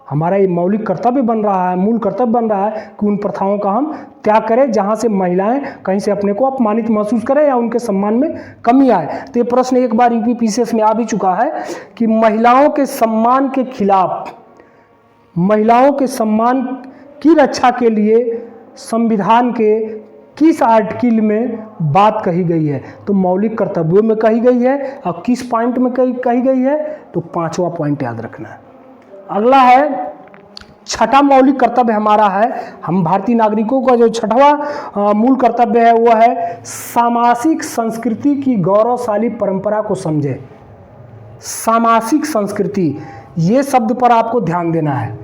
हमारा ये मौलिक कर्तव्य बन रहा है, मूल कर्तव्य बन रहा है कि उन प्रथाओं का हम त्याग करें जहाँ से महिलाएं कहीं से अपने को अपमानित महसूस करें या उनके सम्मान में कमी आए। तो ये प्रश्न एक बार UPPCS में आ भी चुका है कि महिलाओं के सम्मान के खिलाफ, महिलाओं के सम्मान की रक्षा के लिए संविधान के किस आर्टिकल में बात कही गई है। तो मौलिक कर्तव्यों में कही गई है, और किस पॉइंट में कही गई है, तो 5वां पॉइंट याद रखना है। अगला है छठा मौलिक कर्तव्य हमारा है, हम भारतीय नागरिकों का जो छठवां मूल कर्तव्य है वो है सामाजिक संस्कृति की गौरवशाली परंपरा को समझे। सामासिक संस्कृति, ये शब्द पर आपको ध्यान देना है।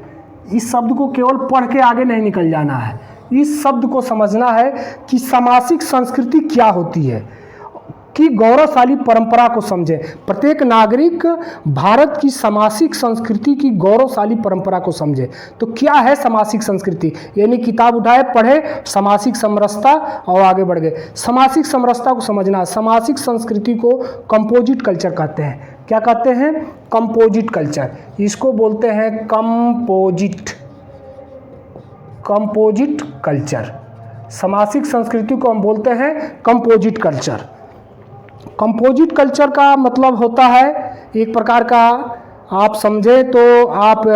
इस शब्द को केवल पढ़ के आगे नहीं निकल जाना है, इस शब्द को समझना है कि सामासिक संस्कृति क्या होती है, कि गौरवशाली परंपरा को समझे। प्रत्येक नागरिक भारत की सामासिक संस्कृति की गौरवशाली परंपरा को समझे। तो क्या है सामासिक संस्कृति, यानी किताब उठाए, पढ़े सामासिक समरसता और आगे बढ़ गए। सामासिक समरसता को समझना, सामासिक संस्कृति को कंपोजिट कल्चर कहते हैं। क्या कहते हैं? कंपोजिट कल्चर, इसको बोलते हैं कंपोजिट कल्चर। सामासिक संस्कृति को हम बोलते हैं कंपोजिट कल्चर। कंपोजिट कल्चर का मतलब होता है एक प्रकार का, आप समझे तो आप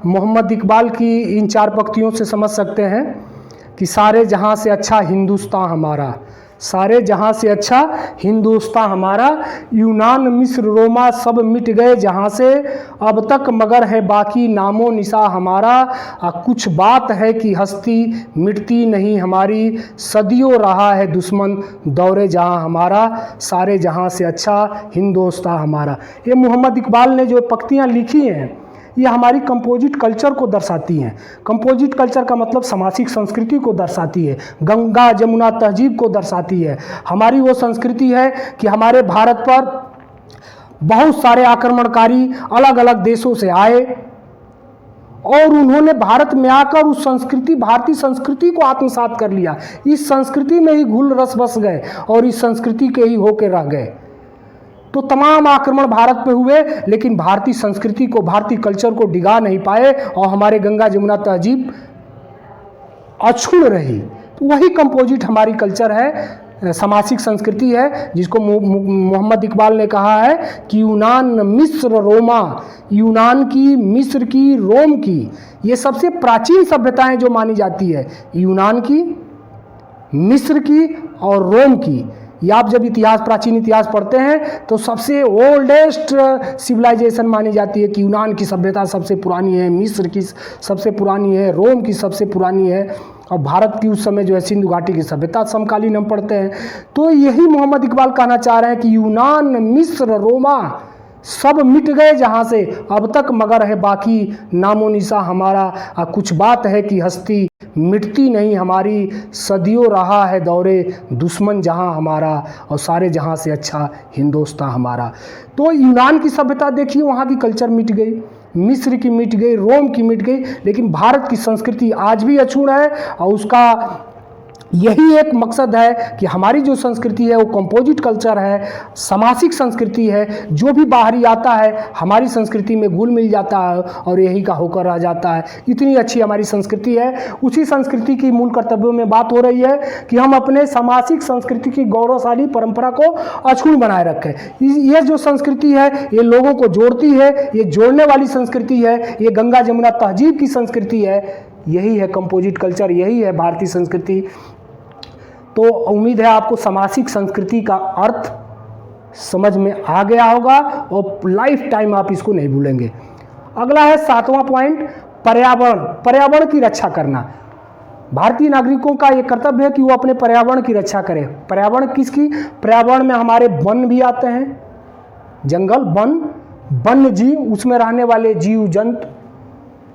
मोहम्मद इकबाल की इन 4 पंक्तियों से समझ सकते हैं कि सारे जहां से अच्छा हिंदुस्तान हमारा, सारे जहां से अच्छा हिंदुस्तान हमारा, यूनान मिस्र रोमा सब मिट गए जहां से, अब तक मगर है बाकी नामो निशा हमारा, कुछ बात है कि हस्ती मिटती नहीं हमारी, सदियों रहा है दुश्मन दौरे जहां हमारा, सारे जहां से अच्छा हिंदुस्तान हमारा। ये मोहम्मद इकबाल ने जो पंक्तियां लिखी हैं ये हमारी कंपोजिट कल्चर को दर्शाती हैं। कंपोजिट कल्चर का मतलब सामासिक संस्कृति को दर्शाती है, गंगा जमुना तहजीब को दर्शाती है। हमारी वो संस्कृति है कि हमारे भारत पर बहुत सारे आक्रमणकारी अलग अलग देशों से आए और उन्होंने भारत में आकर उस संस्कृति, भारतीय संस्कृति को आत्मसात कर लिया। इस संस्कृति में ही घुल रस बस गए और इस संस्कृति के ही होके रह गए। तो तमाम आक्रमण भारत पे हुए, लेकिन भारतीय संस्कृति को, भारतीय कल्चर को डिगा नहीं पाए और हमारे गंगा जमुना तहजीब अछूत रही। तो वही कंपोजिट हमारी कल्चर है, सामासिक संस्कृति है, जिसको मोहम्मद इकबाल ने कहा है कि यूनान मिस्र रोमा, यूनान की, मिस्र की, रोम की, ये सबसे प्राचीन सभ्यताएं जो मानी जाती है, यूनान की, मिस्र की और रोम की। या आप जब इतिहास, प्राचीन इतिहास पढ़ते हैं तो सबसे ओल्डेस्ट सिविलाइजेशन मानी जाती है कि यूनान की सभ्यता सबसे पुरानी है, मिस्र की सबसे पुरानी है, रोम की सबसे पुरानी है, और भारत की उस समय जो है सिंधु घाटी की सभ्यता समकालीन हम पढ़ते हैं। तो यही मोहम्मद इकबाल कहना चाह रहे हैं कि यूनान मिस्र रोमा सब मिट गए जहाँ से, अब तक मगर है बाकी नामो निशा हमारा, कुछ बात है कि हस्ती मिटती नहीं हमारी, सदियों रहा है दौरे दुश्मन जहाँ हमारा, और सारे जहाँ से अच्छा हिंदुस्तान हमारा। तो यूनान की सभ्यता देखिए, वहाँ की कल्चर मिट गई, मिस्र की मिट गई, रोम की मिट गई, लेकिन भारत की संस्कृति आज भी अछूत है। और उसका यही एक मकसद है कि हमारी जो संस्कृति है वो कंपोजिट कल्चर है, सामासिक संस्कृति है। जो भी बाहरी आता है हमारी संस्कृति में घुल मिल जाता है और यही का होकर रह जाता है। इतनी अच्छी हमारी संस्कृति है। उसी संस्कृति की मूल कर्तव्यों में बात हो रही है कि हम अपने सामासिक संस्कृति की गौरवशाली परंपरा को अछूत बनाए रखें। ये जो संस्कृति है ये लोगों को जोड़ती है, ये जोड़ने वाली संस्कृति है, ये गंगा जमुना तहजीब की संस्कृति है। यही है कंपोजिट कल्चर, यही है भारतीय संस्कृति। तो उम्मीद है आपको सामासिक संस्कृति का अर्थ समझ में आ गया होगा और लाइफ टाइम आप इसको नहीं भूलेंगे। अगला है 7वां पॉइंट, पर्यावरण। पर्यावरण की रक्षा करना। भारतीय नागरिकों का ये कर्तव्य है कि वो अपने पर्यावरण की रक्षा करें। पर्यावरण किसकी? पर्यावरण में हमारे वन भी आते हैं, जंगल, वन, वन्य जीव, उसमें रहने वाले जीव जंतु,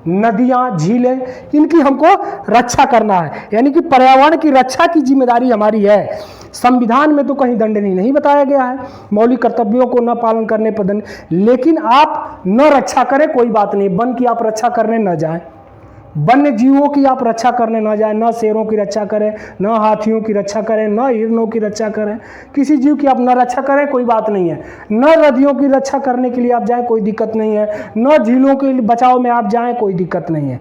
नदियां, झीलें, इनकी हमको रक्षा करना है। यानी कि पर्यावरण की रक्षा की जिम्मेदारी हमारी है। संविधान में तो कहीं दंडनीय नहीं बताया गया है, मौलिक कर्तव्यों को न पालन करने पर दंड, लेकिन आप न रक्षा करें कोई बात नहीं, वन की आप रक्षा करने न जाएं, वन्य जीवों की आप रक्षा करने न जाएं, न शेरों की रक्षा करें, न हाथियों की रक्षा करें, न हिरणों की रक्षा करें, किसी जीव की आप न रक्षा करें कोई बात नहीं है। न नदियों की रक्षा करने के लिए आप जाएं कोई दिक्कत नहीं है, न झीलों के बचाव में आप जाएं कोई दिक्कत नहीं है।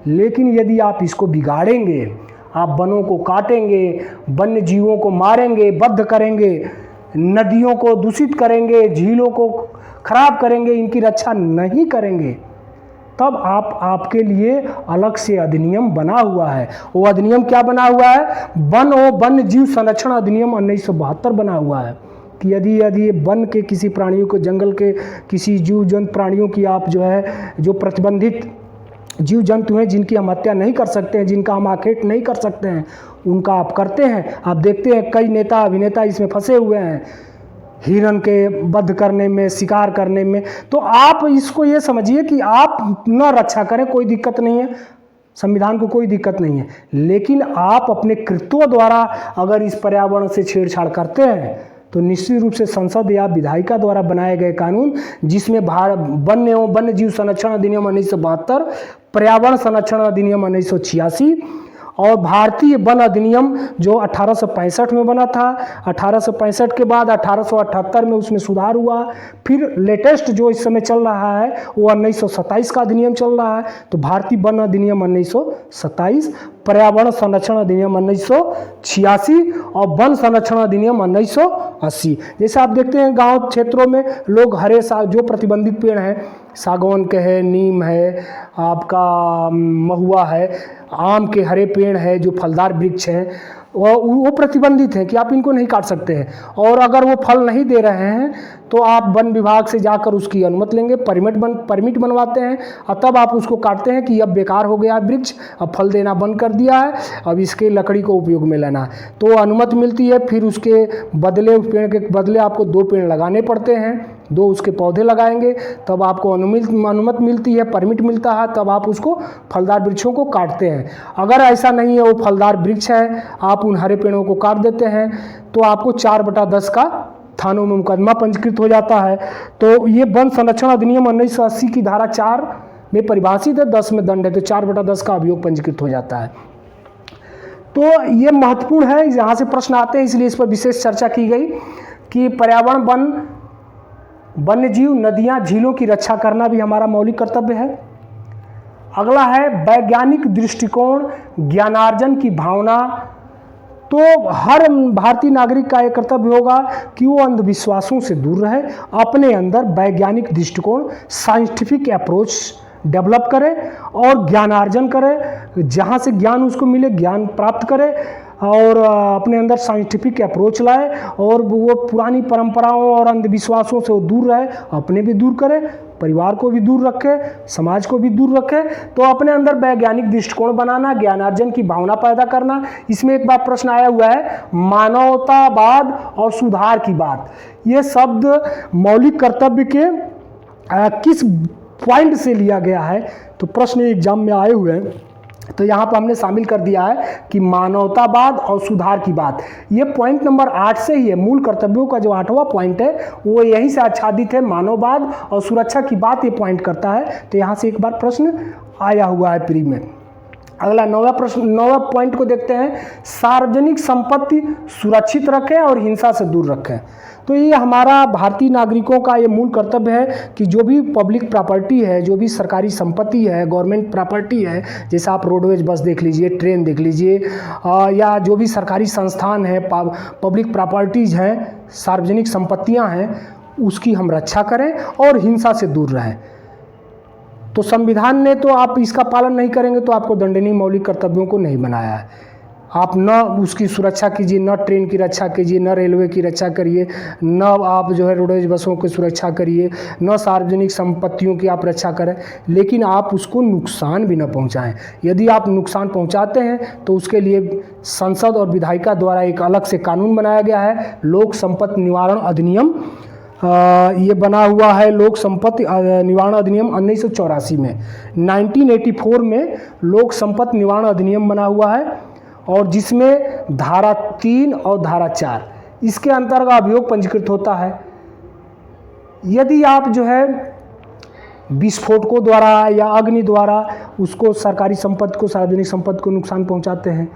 लेकिन यदि आप इसको बिगाड़ेंगे, आप वनों को काटेंगे, वन्य जीवों को मारेंगे, बद्ध करेंगे, नदियों को दूषित करेंगे, झीलों को खराब करेंगे, इनकी रक्षा नहीं करेंगे, तब आपके लिए अलग से अधिनियम बना हुआ है। वो अधिनियम क्या बना हुआ है? वन और वन्य जीव संरक्षण अधिनियम 1972 बना हुआ है कि यदि वन के किसी प्राणियों को, जंगल के किसी जीव जंतु प्राणियों की आप जो है, जो प्रतिबंधित जीव जंतु हैं जिनकी हम हत्या नहीं कर सकते हैं, जिनका हम आखेट नहीं कर सकते हैं, उनका आप करते हैं। आप देखते हैं कई नेता अभिनेता इसमें फंसे हुए हैं। हिरण के वध करने में, शिकार करने में। तो आप इसको ये समझिए कि आप न रक्षा करें, कोई दिक्कत नहीं है, संविधान को कोई दिक्कत नहीं है, लेकिन आप अपने कृत्यों द्वारा अगर इस पर्यावरण से छेड़छाड़ करते हैं तो निश्चित रूप से संसद या विधायिका द्वारा बनाए गए कानून, जिसमें वन्य एवं वन्य जीव संरक्षण अधिनियम 1972, पर्यावरण संरक्षण अधिनियम 1986 और भारतीय वन अधिनियम जो 1865 में बना था, 1865 के बाद 1878 में उसमें सुधार हुआ, फिर लेटेस्ट जो इस समय चल रहा है वो 1927 का अधिनियम चल रहा है। तो भारतीय वन अधिनियम 1927, पर्यावरण संरक्षण अधिनियम 1986 और वन संरक्षण अधिनियम 1980। जैसे आप देखते हैं गांव क्षेत्रों में लोग हरे जो प्रतिबंधित पेड़ हैं, सागौन के है, नीम है, आपका महुआ है, आम के हरे पेड़ है, जो फलदार वृक्ष हैं, वो प्रतिबंधित हैं कि आप इनको नहीं काट सकते हैं। और अगर वो फल नहीं दे रहे हैं तो आप वन विभाग से जाकर उसकी अनुमति लेंगे, परमिट बनवाते हैं और तब आप उसको काटते हैं कि अब बेकार हो गया वृक्ष, अब फल देना बंद कर दिया है, अब इसके लकड़ी को उपयोग में लेना है, तो अनुमति मिलती है। फिर उसके बदले, उस पेड़ के बदले आपको 2 पेड़ लगाने पड़ते हैं, 2 उसके पौधे लगाएंगे, तब आपको अनुमति मिलती है, परमिट मिलता है, तब आप उसको फलदार वृक्षों को काटते हैं। अगर ऐसा नहीं है, वो फलदार वृक्ष है, आप उन हरे पेड़ों को काट देते हैं, तो आपको 4/10 का थानों में मुकदमा पंजीकृत हो जाता है। तो ये वन संरक्षण अधिनियम 1980 की धारा 4 में परिभाषित है, 10 में दंड है, तो 4/10 का अभियोग पंजीकृत हो जाता है। तो ये महत्वपूर्ण है, यहाँ से प्रश्न आते हैं, इसलिए इस पर विशेष चर्चा की गई कि पर्यावरण, वन, वन्य जीव, नदियाँ, झीलों की रक्षा करना भी हमारा मौलिक कर्तव्य है। अगला है वैज्ञानिक दृष्टिकोण, ज्ञानार्जन की भावना। तो हर भारतीय नागरिक का एक कर्तव्य होगा कि वो अंधविश्वासों से दूर रहे, अपने अंदर वैज्ञानिक दृष्टिकोण, साइंटिफिक अप्रोच डेवलप करे और ज्ञानार्जन करे, जहाँ से ज्ञान उसको मिले ज्ञान प्राप्त करे और अपने अंदर साइंटिफिक अप्रोच लाए और वो पुरानी परंपराओं और अंधविश्वासों से वो दूर रहे, अपने भी दूर करे, परिवार को भी दूर रखे, समाज को भी दूर रखे। तो अपने अंदर वैज्ञानिक दृष्टिकोण बनाना, ज्ञानार्जन की भावना पैदा करना। इसमें एक बार प्रश्न आया हुआ है, मानवतावाद और सुधार की बात, ये शब्द मौलिक कर्तव्य के किस पॉइंट से लिया गया है? तो प्रश्न एग्जाम में आए हुए हैं, तो यहाँ पर हमने शामिल कर दिया है कि मानवतावाद और सुधार की बात, ये पॉइंट नंबर 8 से ही है। मूल कर्तव्यों का जो 8वां पॉइंट है वो यहीं से आच्छादित है, मानववाद और सुरक्षा की बात ये पॉइंट करता है। तो यहाँ से एक बार प्रश्न आया हुआ है प्री में। अगला 9वां प्रश्न, 9वां पॉइंट को देखते हैं, सार्वजनिक संपत्ति सुरक्षित रखें और हिंसा से दूर रखें। तो ये हमारा भारतीय नागरिकों का ये मूल कर्तव्य है कि जो भी पब्लिक प्रॉपर्टी है, जो भी सरकारी संपत्ति है, गवर्नमेंट प्रॉपर्टी है, जैसे आप रोडवेज बस देख लीजिए, ट्रेन देख लीजिए, या जो भी सरकारी संस्थान है, पब्लिक प्रॉपर्टीज़ हैं, सार्वजनिक संपत्तियां हैं, उसकी हम रक्षा करें और हिंसा से दूर रहें। तो संविधान ने तो आप इसका पालन नहीं करेंगे तो आपको दंडनीय मौलिक कर्तव्यों को नहीं बनाया है। आप न उसकी सुरक्षा कीजिए, न ट्रेन की रक्षा कीजिए, न रेलवे की रक्षा करिए, न आप जो है रोडवेज बसों की सुरक्षा करिए, न सार्वजनिक संपत्तियों की आप रक्षा करें, लेकिन आप उसको नुकसान भी न पहुंचाएं। यदि आप नुकसान पहुंचाते हैं तो उसके लिए संसद और विधायिका द्वारा एक अलग से कानून बनाया गया है, लोक संपत्ति निवारण अधिनियम। ये बना हुआ है लोक संपत्ति निवारण अधिनियम 1984 में। 1984 में लोक संपत्ति निवारण अधिनियम बना हुआ है और जिसमें धारा 3 और धारा 4 इसके अंतर्गत अभियोग पंजीकृत होता है। यदि आप जो है विस्फोटकों द्वारा या अग्नि द्वारा उसको सरकारी संपत्ति को, सार्वजनिक संपत्ति को नुकसान पहुंचाते हैं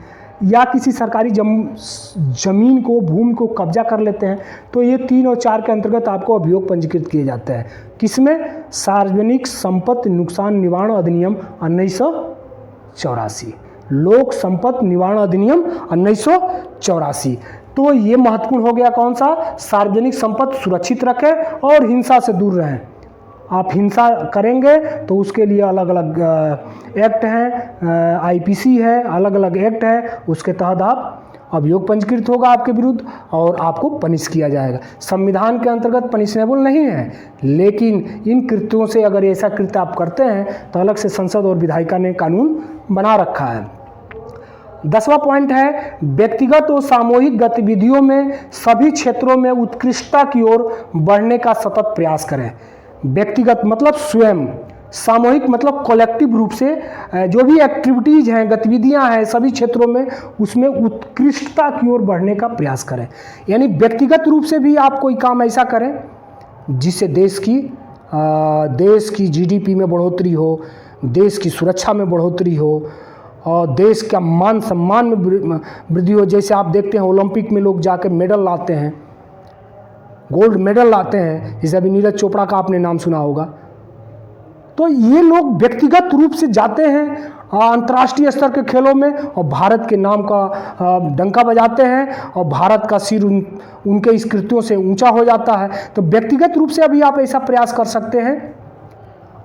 या किसी सरकारी जमीन को, भूमि को कब्जा कर लेते हैं, तो ये 3 और 4 के अंतर्गत आपको अभियोग पंजीकृत किए जाते हैं। किसमें? सार्वजनिक संपत्ति नुकसान निवारण अधिनियम 1984, लोक संपत्ति निवारण अधिनियम 1984। तो ये महत्वपूर्ण हो गया कौन सा? सार्वजनिक संपत्ति सुरक्षित रखें और हिंसा से दूर रहें। आप हिंसा करेंगे तो उसके लिए अलग अलग एक्ट हैं, आईपीसी है, अलग अलग एक्ट है, उसके तहत आप अभियोग पंजीकृत होगा आपके विरुद्ध और आपको पनिश किया जाएगा। संविधान के अंतर्गत पनिशनेबल नहीं है, लेकिन इन कृत्यों से अगर ऐसा कृत्य आप करते हैं तो अलग से संसद और विधायिका ने कानून बना रखा है। 10वां पॉइंट है व्यक्तिगत और सामूहिक गतिविधियों में सभी क्षेत्रों में उत्कृष्टता की ओर बढ़ने का सतत प्रयास करें। व्यक्तिगत मतलब स्वयं, सामूहिक मतलब कलेक्टिव रूप से जो भी एक्टिविटीज़ हैं, गतिविधियां हैं सभी क्षेत्रों में, उसमें उत्कृष्टता की ओर बढ़ने का प्रयास करें। यानी व्यक्तिगत रूप से भी आप कोई काम ऐसा करें जिससे देश की जीडीपी में बढ़ोतरी हो, देश की सुरक्षा में बढ़ोतरी हो और देश का मान सम्मान में वृद्धि हो। जैसे आप देखते हैं ओलंपिक में लोग जाकर मेडल लाते हैं, गोल्ड मेडल लाते हैं, जैसे अभी नीरज चोपड़ा का आपने नाम सुना होगा। तो ये लोग व्यक्तिगत रूप से जाते हैं अंतर्राष्ट्रीय स्तर के खेलों में और भारत के नाम का डंका बजाते हैं और भारत का सिर उनके इस कृत्यों से ऊंचा हो जाता है। तो व्यक्तिगत रूप से अभी आप ऐसा प्रयास कर सकते हैं।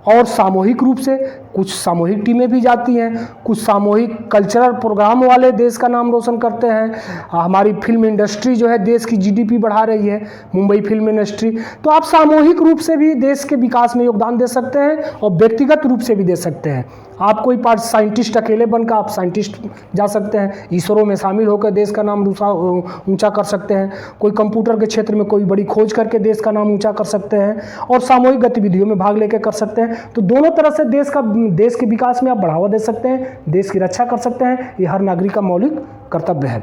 और सामूहिक रूप से कुछ सामूहिक टीमें भी जाती हैं, कुछ सामूहिक कल्चरल प्रोग्राम वाले देश का नाम रोशन करते हैं। हमारी फिल्म इंडस्ट्री जो है देश की जीडीपी बढ़ा रही है, मुंबई फिल्म इंडस्ट्री। तो आप सामूहिक रूप से भी देश के विकास में योगदान दे सकते हैं और व्यक्तिगत रूप से भी दे सकते हैं। आप कोई साइंटिस्ट अकेले बनकर आप साइंटिस्ट जा सकते हैं, इसरो में शामिल होकर देश का नाम ऊंचा कर सकते हैं। कोई कंप्यूटर के क्षेत्र में कोई बड़ी खोज करके देश का नाम ऊंचा कर सकते हैं और सामूहिक गतिविधियों में भाग लेकर कर सकते हैं। तो दोनों तरह से देश के विकास में आप बढ़ावा दे सकते हैं, देश की रक्षा कर सकते हैं। ये हर नागरिक का मौलिक कर्तव्य है।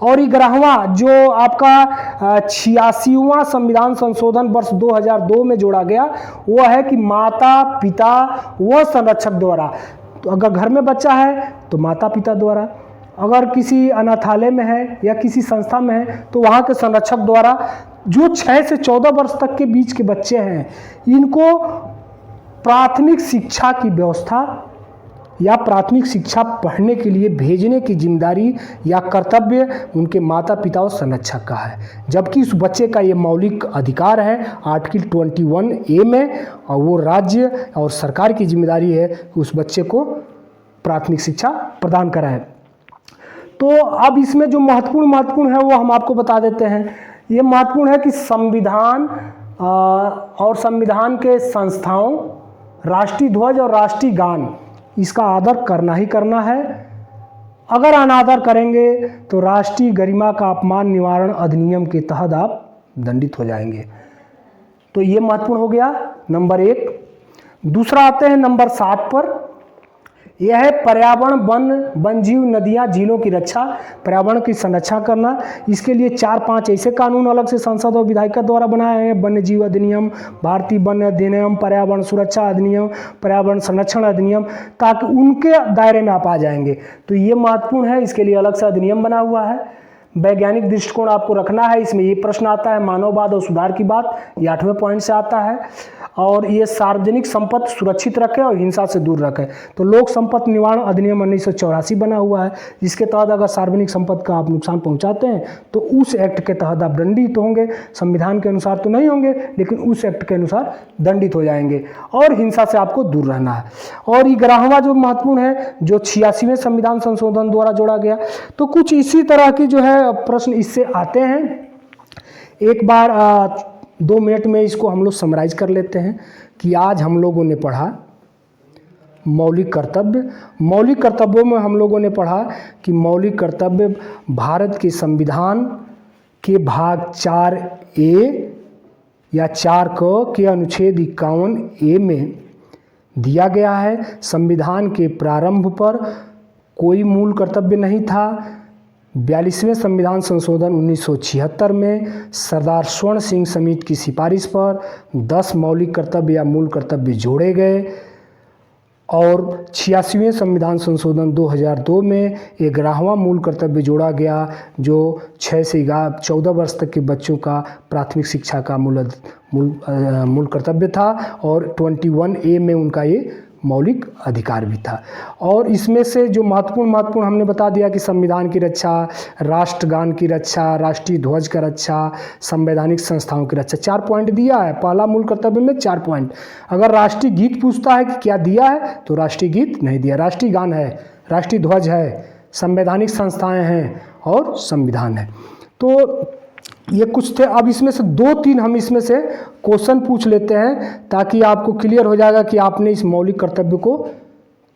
और 11वां जो आपका 86वां संविधान संशोधन वर्ष 2002 में जोड़ा गया वो है कि माता पिता व संरक्षक द्वारा, तो अगर घर में बच्चा है तो माता पिता द्वारा, अगर किसी अनाथालय में है या किसी संस्था में है तो वहाँ के संरक्षक द्वारा जो 6 से 14 वर्ष तक के बीच के बच्चे हैं इनको प्राथमिक शिक्षा की व्यवस्था या प्राथमिक शिक्षा पढ़ने के लिए भेजने की जिम्मेदारी या कर्तव्य उनके माता पिता और संरक्षक का है। जबकि उस बच्चे का ये मौलिक अधिकार है आर्टिकल 21A में, और वो राज्य और सरकार की जिम्मेदारी है कि उस बच्चे को प्राथमिक शिक्षा प्रदान कराए। तो अब इसमें जो महत्वपूर्ण है वो हम आपको बता देते हैं। ये महत्वपूर्ण है कि संविधान और संविधान के संस्थाओं, राष्ट्रीय ध्वज और राष्ट्रीय गान, इसका आदर करना ही करना है। अगर अनादर करेंगे तो राष्ट्रीय गरिमा का अपमान निवारण अधिनियम के तहत आप दंडित हो जाएंगे। तो ये महत्वपूर्ण हो गया नंबर 1। दूसरा आते हैं नंबर 7 पर, यह है पर्यावरण, वन जीव, नदियाँ, झीलों की रक्षा, पर्यावरण की संरक्षण करना। इसके लिए 4-5 ऐसे कानून अलग से संसद और विधायिका द्वारा बनाए हैं। वन्य जीव अधिनियम, भारतीय वन अधिनियम, पर्यावरण सुरक्षा अधिनियम, पर्यावरण संरक्षण अधिनियम, ताकि उनके दायरे में आप आ जाएंगे। तो ये महत्वपूर्ण है, इसके लिए अलग से अधिनियम बना हुआ है। वैज्ञानिक दृष्टिकोण आपको रखना है, इसमें ये प्रश्न आता है मानववाद और सुधार की बात, ये 8वें पॉइंट से आता है। और ये सार्वजनिक संपत्ति सुरक्षित रखे और हिंसा से दूर रखे। तो लोक संपत्ति निवारण अधिनियम 1984 बना हुआ है, जिसके तहत अगर सार्वजनिक संपत्ति का आप नुकसान पहुंचाते हैं तो उस एक्ट के तहत आप दंडित होंगे। संविधान के अनुसार तो नहीं होंगे, लेकिन उस एक्ट के अनुसार दंडित हो जाएंगे और हिंसा से आपको दूर रहना है। और 11वां जो महत्वपूर्ण है, जो 86वें संविधान संशोधन द्वारा जोड़ा गया, तो कुछ इसी तरह की जो है प्रश्न इससे आते हैं। एक बार 2 मिनट में इसको हम लोग समराइज कर लेते हैं कि आज हम लोगों ने पढ़ा मौलिक कर्तव्य। मौलिक कर्तव्यों में हम लोगों ने पढ़ा कि मौलिक कर्तव्य भारत के संविधान के भाग 4A या 4 के अनुच्छेद 51A में दिया गया है। संविधान के प्रारंभ पर कोई मूल कर्तव्य नहीं था। 42वें संविधान संशोधन 1976 में सरदार स्वर्ण सिंह समिति की सिफारिश पर 10 मौलिक कर्तव्य या मूल कर्तव्य जोड़े गए और 86वें संविधान संशोधन 2002 में 11वां मूल कर्तव्य जोड़ा गया, जो 6 से 14 वर्ष तक के बच्चों का प्राथमिक शिक्षा का मूल कर्तव्य था और 21A में उनका ये मौलिक अधिकार भी था। और इसमें से जो महत्वपूर्ण हमने बता दिया कि संविधान की रक्षा, राष्ट्रगान की रक्षा, राष्ट्रीय ध्वज का रक्षा, संवैधानिक संस्थाओं की रक्षा, 4 पॉइंट दिया है। पहला मूल कर्तव्य में 4 पॉइंट। अगर राष्ट्रीय गीत पूछता है कि क्या दिया है, तो राष्ट्रीय गीत नहीं दिया। राष्ट्रीय गान है, राष्ट्रीय ध्वज है, संवैधानिक संस्थाएं हैं और संविधान है। तो ये कुछ थे। अब इसमें से 2-3 हम इसमें से क्वेश्चन पूछ लेते हैं ताकि आपको क्लियर हो जाएगा कि आपने इस मौलिक कर्तव्य को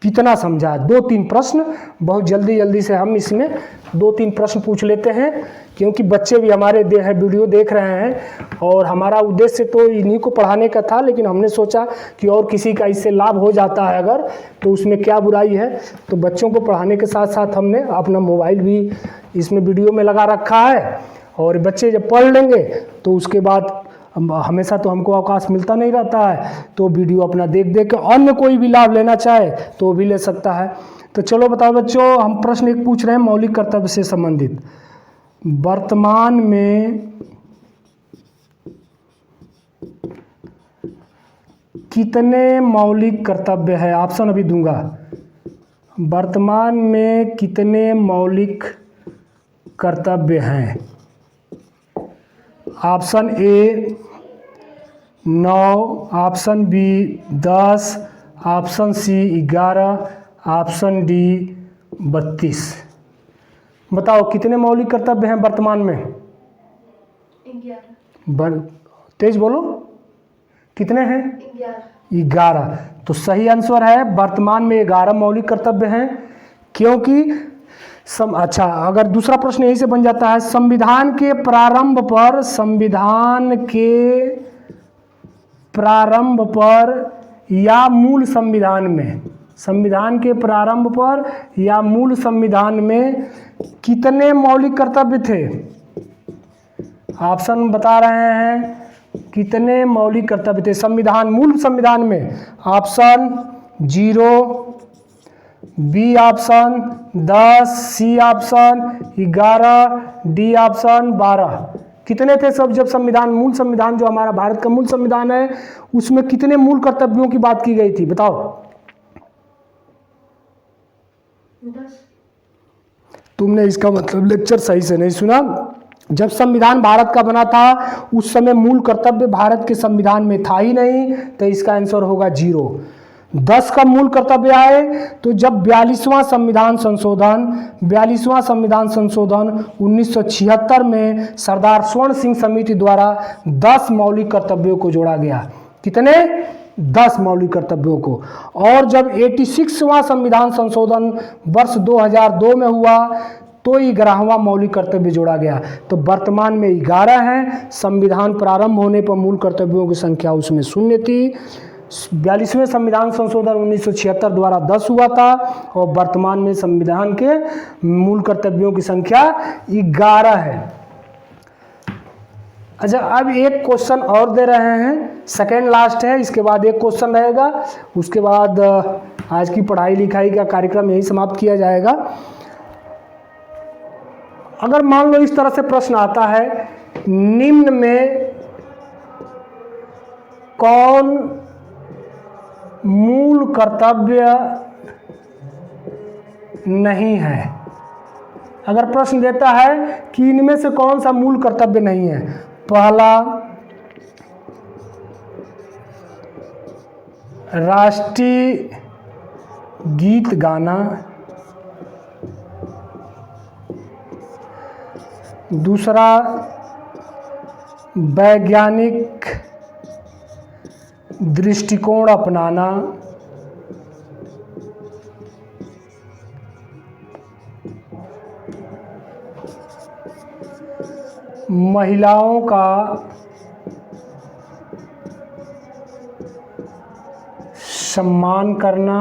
कितना समझा। 2-3 प्रश्न बहुत जल्दी जल्दी से हम इसमें 2-3 प्रश्न पूछ लेते हैं, क्योंकि बच्चे भी हमारे वीडियो देख रहे हैं और हमारा उद्देश्य तो इन्हीं को पढ़ाने का था, लेकिन हमने सोचा कि और किसी का इससे लाभ हो जाता है अगर, तो उसमें क्या बुराई है। तो बच्चों को पढ़ाने के साथ साथ हमने अपना मोबाइल भी इसमें वीडियो में लगा रखा है, और बच्चे जब पढ़ लेंगे तो उसके बाद हमेशा तो हमको अवकाश मिलता नहीं रहता है, तो वीडियो अपना देख देख के अन्य कोई भी लाभ लेना चाहे तो वो भी ले सकता है। तो चलो बताओ बच्चों, हम प्रश्न एक पूछ रहे हैं मौलिक कर्तव्य से संबंधित। वर्तमान में कितने मौलिक कर्तव्य है? ऑप्शन अभी दूंगा। वर्तमान में कितने मौलिक कर्तव्य हैं? Option A 9, option B 10, option C 11, option D 32। बताओ कितने मौलिक कर्तव्य हैं वर्तमान में? 11। तेज बोलो, कितने हैं? 11। तो सही आंसर है, वर्तमान में 11 मौलिक कर्तव्य हैं। क्योंकि अच्छा, अगर दूसरा प्रश्न यही से बन जाता है, संविधान के प्रारंभ पर या मूल संविधान में, संविधान के प्रारंभ पर या मूल संविधान में कितने मौलिक कर्तव्य थे? ऑप्शन बता रहे हैं कितने मौलिक कर्तव्य थे संविधान, मूल संविधान में। Option 0, B option 10, C option 11, D option 12। कितने थे सब जब संविधान, मूल संविधान जो हमारा भारत का मूल संविधान है, उसमें कितने मूल कर्तव्यों की बात की गई थी? बताओ। 10। तुमने इसका मतलब लेक्चर सही से नहीं सुना। जब संविधान भारत का बना था उस समय मूल कर्तव्य भारत के संविधान में था ही नहीं, तो इसका आंसर होगा 0। 10 का मूल कर्तव्य आए तो जब 42वां संविधान संशोधन 1976 में सरदार स्वर्ण सिंह समिति द्वारा 10 मौलिक कर्तव्यों को जोड़ा गया। कितने? 10 मौलिक कर्तव्यों को। और जब 86वां संविधान संशोधन वर्ष 2002 में हुआ तो 11वां मौलिक कर्तव्य जोड़ा गया। तो वर्तमान में 11 हैं। संविधान प्रारंभ होने पर मूल कर्तव्यों की संख्या उसमें 0 थी। 42वें संविधान संशोधन 1976 द्वारा 10 हुआ था, और वर्तमान में संविधान के मूल कर्तव्यों की संख्या 11 है। अच्छा, अब एक क्वेश्चन और दे रहे हैं, सेकेंड लास्ट है, इसके बाद एक क्वेश्चन रहेगा, उसके बाद आज की पढ़ाई लिखाई का कार्यक्रम यही समाप्त किया जाएगा। अगर मान लो इस तरह से प्रश्न आता है, निम्न में कौन मूल कर्तव्य नहीं है? अगर प्रश्न देता है कि इनमें से कौन सा मूल कर्तव्य नहीं है, पहला राष्ट्रीय गीत गाना, दूसरा वैज्ञानिक दृष्टिकोण अपनाना, महिलाओं का सम्मान करना,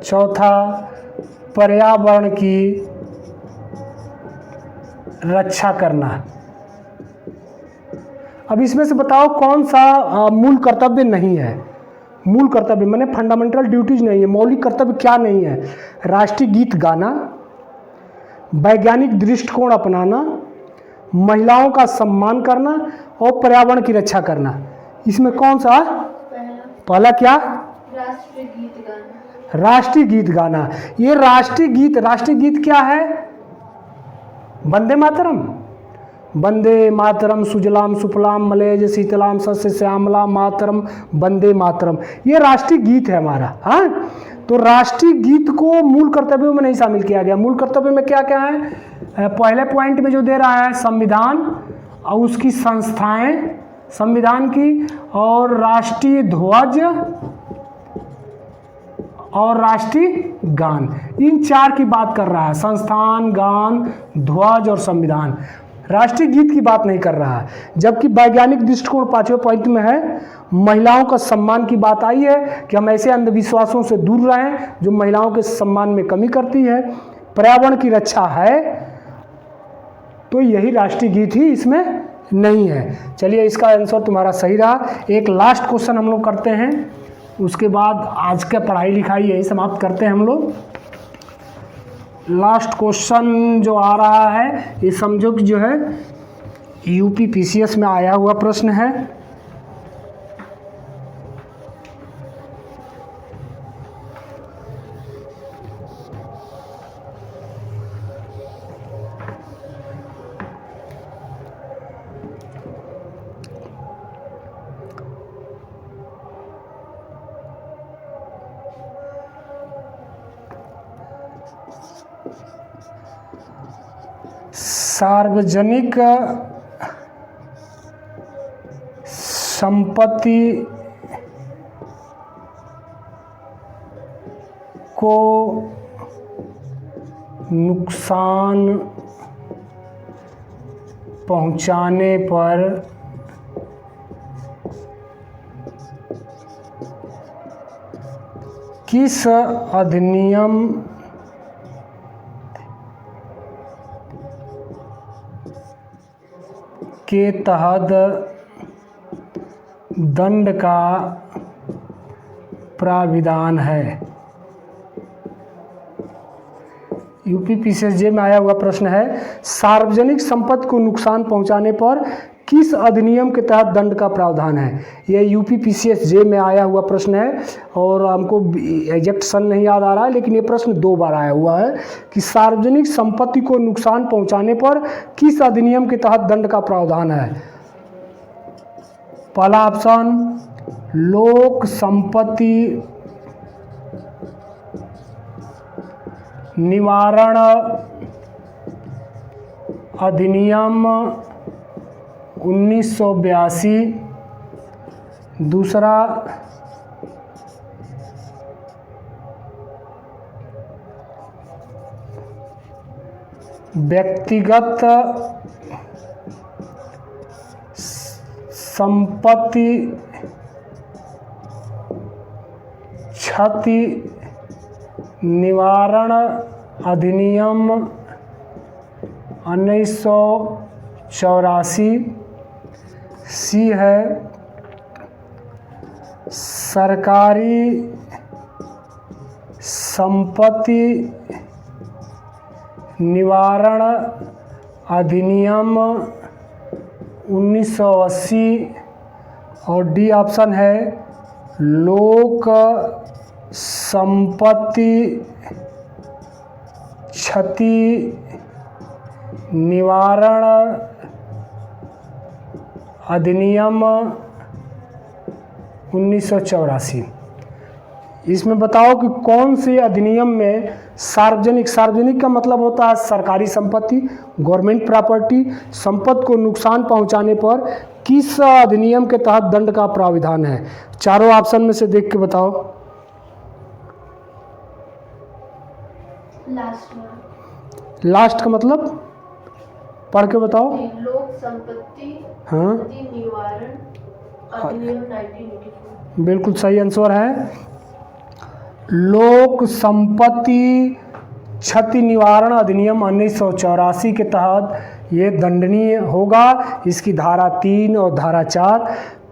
चौथा पर्यावरण की रक्षा करना। अब इसमें से बताओ कौन सा मूल कर्तव्य नहीं है? मूल कर्तव्य माने फंडामेंटल ड्यूटीज नहीं है, मौलिक कर्तव्य क्या नहीं है? राष्ट्रीय गीत गाना, वैज्ञानिक दृष्टिकोण अपनाना, महिलाओं का सम्मान करना और पर्यावरण की रक्षा करना। इसमें कौन सा? पहला क्या? राष्ट्रीय गीत गाना। राष्ट्रीय गीत गाना। ये राष्ट्रीय गीत क्या है? वंदे मातरम। वंदे मातरम सुजलाम सुफलाम मलयज शीतलाम सस्य श्यामला मातरम वंदे मातरम, ये राष्ट्रीय गीत है हमारा। हाँ, तो राष्ट्रीय गीत को मूल कर्तव्यों में नहीं शामिल किया गया। मूल कर्तव्य में क्या क्या है? पहले पॉइंट में जो दे रहा है, संविधान और उसकी संस्थाएं संविधान की, और राष्ट्रीय ध्वज और राष्ट्रीय गान, इन 4 की बात कर रहा है। संस्थान, गान, ध्वज और संविधान। राष्ट्रीय गीत की बात नहीं कर रहा है। जबकि वैज्ञानिक दृष्टिकोण 5वें पॉइंट में है, महिलाओं का सम्मान की बात आई है कि हम ऐसे अंधविश्वासों से दूर रहें जो महिलाओं के सम्मान में कमी करती है। पर्यावरण की रक्षा है, तो यही राष्ट्रीय गीत ही इसमें नहीं है। चलिए, इसका आंसर तुम्हारा सही रहा। एक लास्ट क्वेश्चन हम लोग करते हैं, उसके बाद आज का पढ़ाई लिखाई यही समाप्त करते हैं हम लोग। लास्ट क्वेश्चन जो आ रहा है, ये समझो कि जो है यूपी पीसीएस में आया हुआ प्रश्न है। सार्वजनिक संपत्ति को नुकसान पहुंचाने पर किस अधिनियम के तहत दंड का प्राविधान है? यूपी पीसीएसजे में आया हुआ प्रश्न है, सार्वजनिक संपत्ति को नुकसान पहुंचाने पर किस अधिनियम के तहत दंड का प्रावधान है? यह यूपी पीसीएसजे में आया हुआ प्रश्न है, और हमको एग्जैक्ट सन नहीं याद आ रहा है, लेकिन ये प्रश्न 2 बार आया हुआ है कि सार्वजनिक संपत्ति को नुकसान पहुंचाने पर किस अधिनियम के तहत दंड का प्रावधान है? पहला ऑप्शन लोक संपत्ति निवारण अधिनियम 1982, दूसरा व्यक्तिगत संपत्ति क्षति निवारण अधिनियम 1984, सी है सरकारी संपत्ति निवारण अधिनियम 1980, और डी ऑप्शन है लोक संपत्ति क्षति निवारण अधिनियम 1984। इसमें बताओ कि कौन से अधिनियम में सार्वजनिक का मतलब होता है सरकारी संपत्ति, गवर्नमेंट प्रॉपर्टी, संपत्ति को नुकसान पहुंचाने पर किस अधिनियम के तहत दंड का प्राविधान है? चारों ऑप्शन में से देख के बताओ। लास्ट का मतलब पढ़ के बताओ। लोक संपत्ति हाँ, निवारण अधिनियम 1984। बिल्कुल सही आंसर है। लोक संपत्ति क्षति निवारण अधिनियम 1984 के तहत ये दंडनीय होगा। इसकी धारा 3 और धारा 4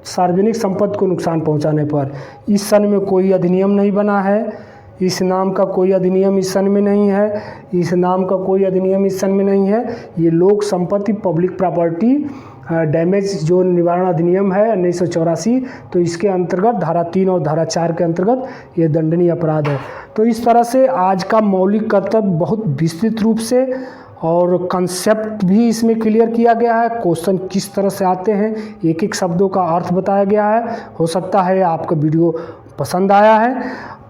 सार्वजनिक संपत्ति को नुकसान पहुंचाने पर। इस सन में कोई अधिनियम नहीं बना है, इस नाम का कोई अधिनियम इस सन में नहीं है, इस नाम का कोई अधिनियम इस सन में नहीं है। ये लोक संपत्ति पब्लिक प्रॉपर्टी डैमेज जो निवारण अधिनियम है 1984, तो इसके अंतर्गत धारा 3 और धारा 4 के अंतर्गत ये दंडनीय अपराध है। तो इस तरह से आज का मौलिक कर्तव्य बहुत विस्तृत रूप से और कंसेप्ट भी इसमें क्लियर किया गया है। क्वेश्चन किस तरह से आते हैं, एक एक शब्दों का अर्थ बताया गया है। हो सकता है आपका वीडियो पसंद आया है,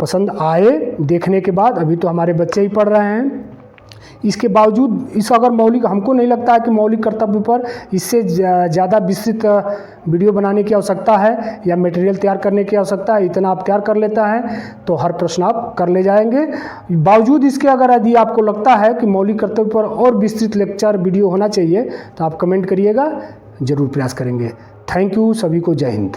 पसंद आए देखने के बाद। अभी तो हमारे बच्चे ही पढ़ रहे हैं, इसके बावजूद इस अगर मौलिक, हमको नहीं लगता है कि मौलिक कर्तव्य पर इससे ज़्यादा विस्तृत वीडियो बनाने की आवश्यकता है या मटेरियल तैयार करने की आवश्यकता है। इतना आप तैयार कर लेता है तो हर प्रश्न आप कर ले जाएंगे। बावजूद इसके अगर यदि आपको लगता है कि मौलिक कर्तव्य पर और विस्तृत लेक्चर वीडियो होना चाहिए तो आप कमेंट करिएगा, ज़रूर प्रयास करेंगे। थैंक यू, सभी को जय हिंद।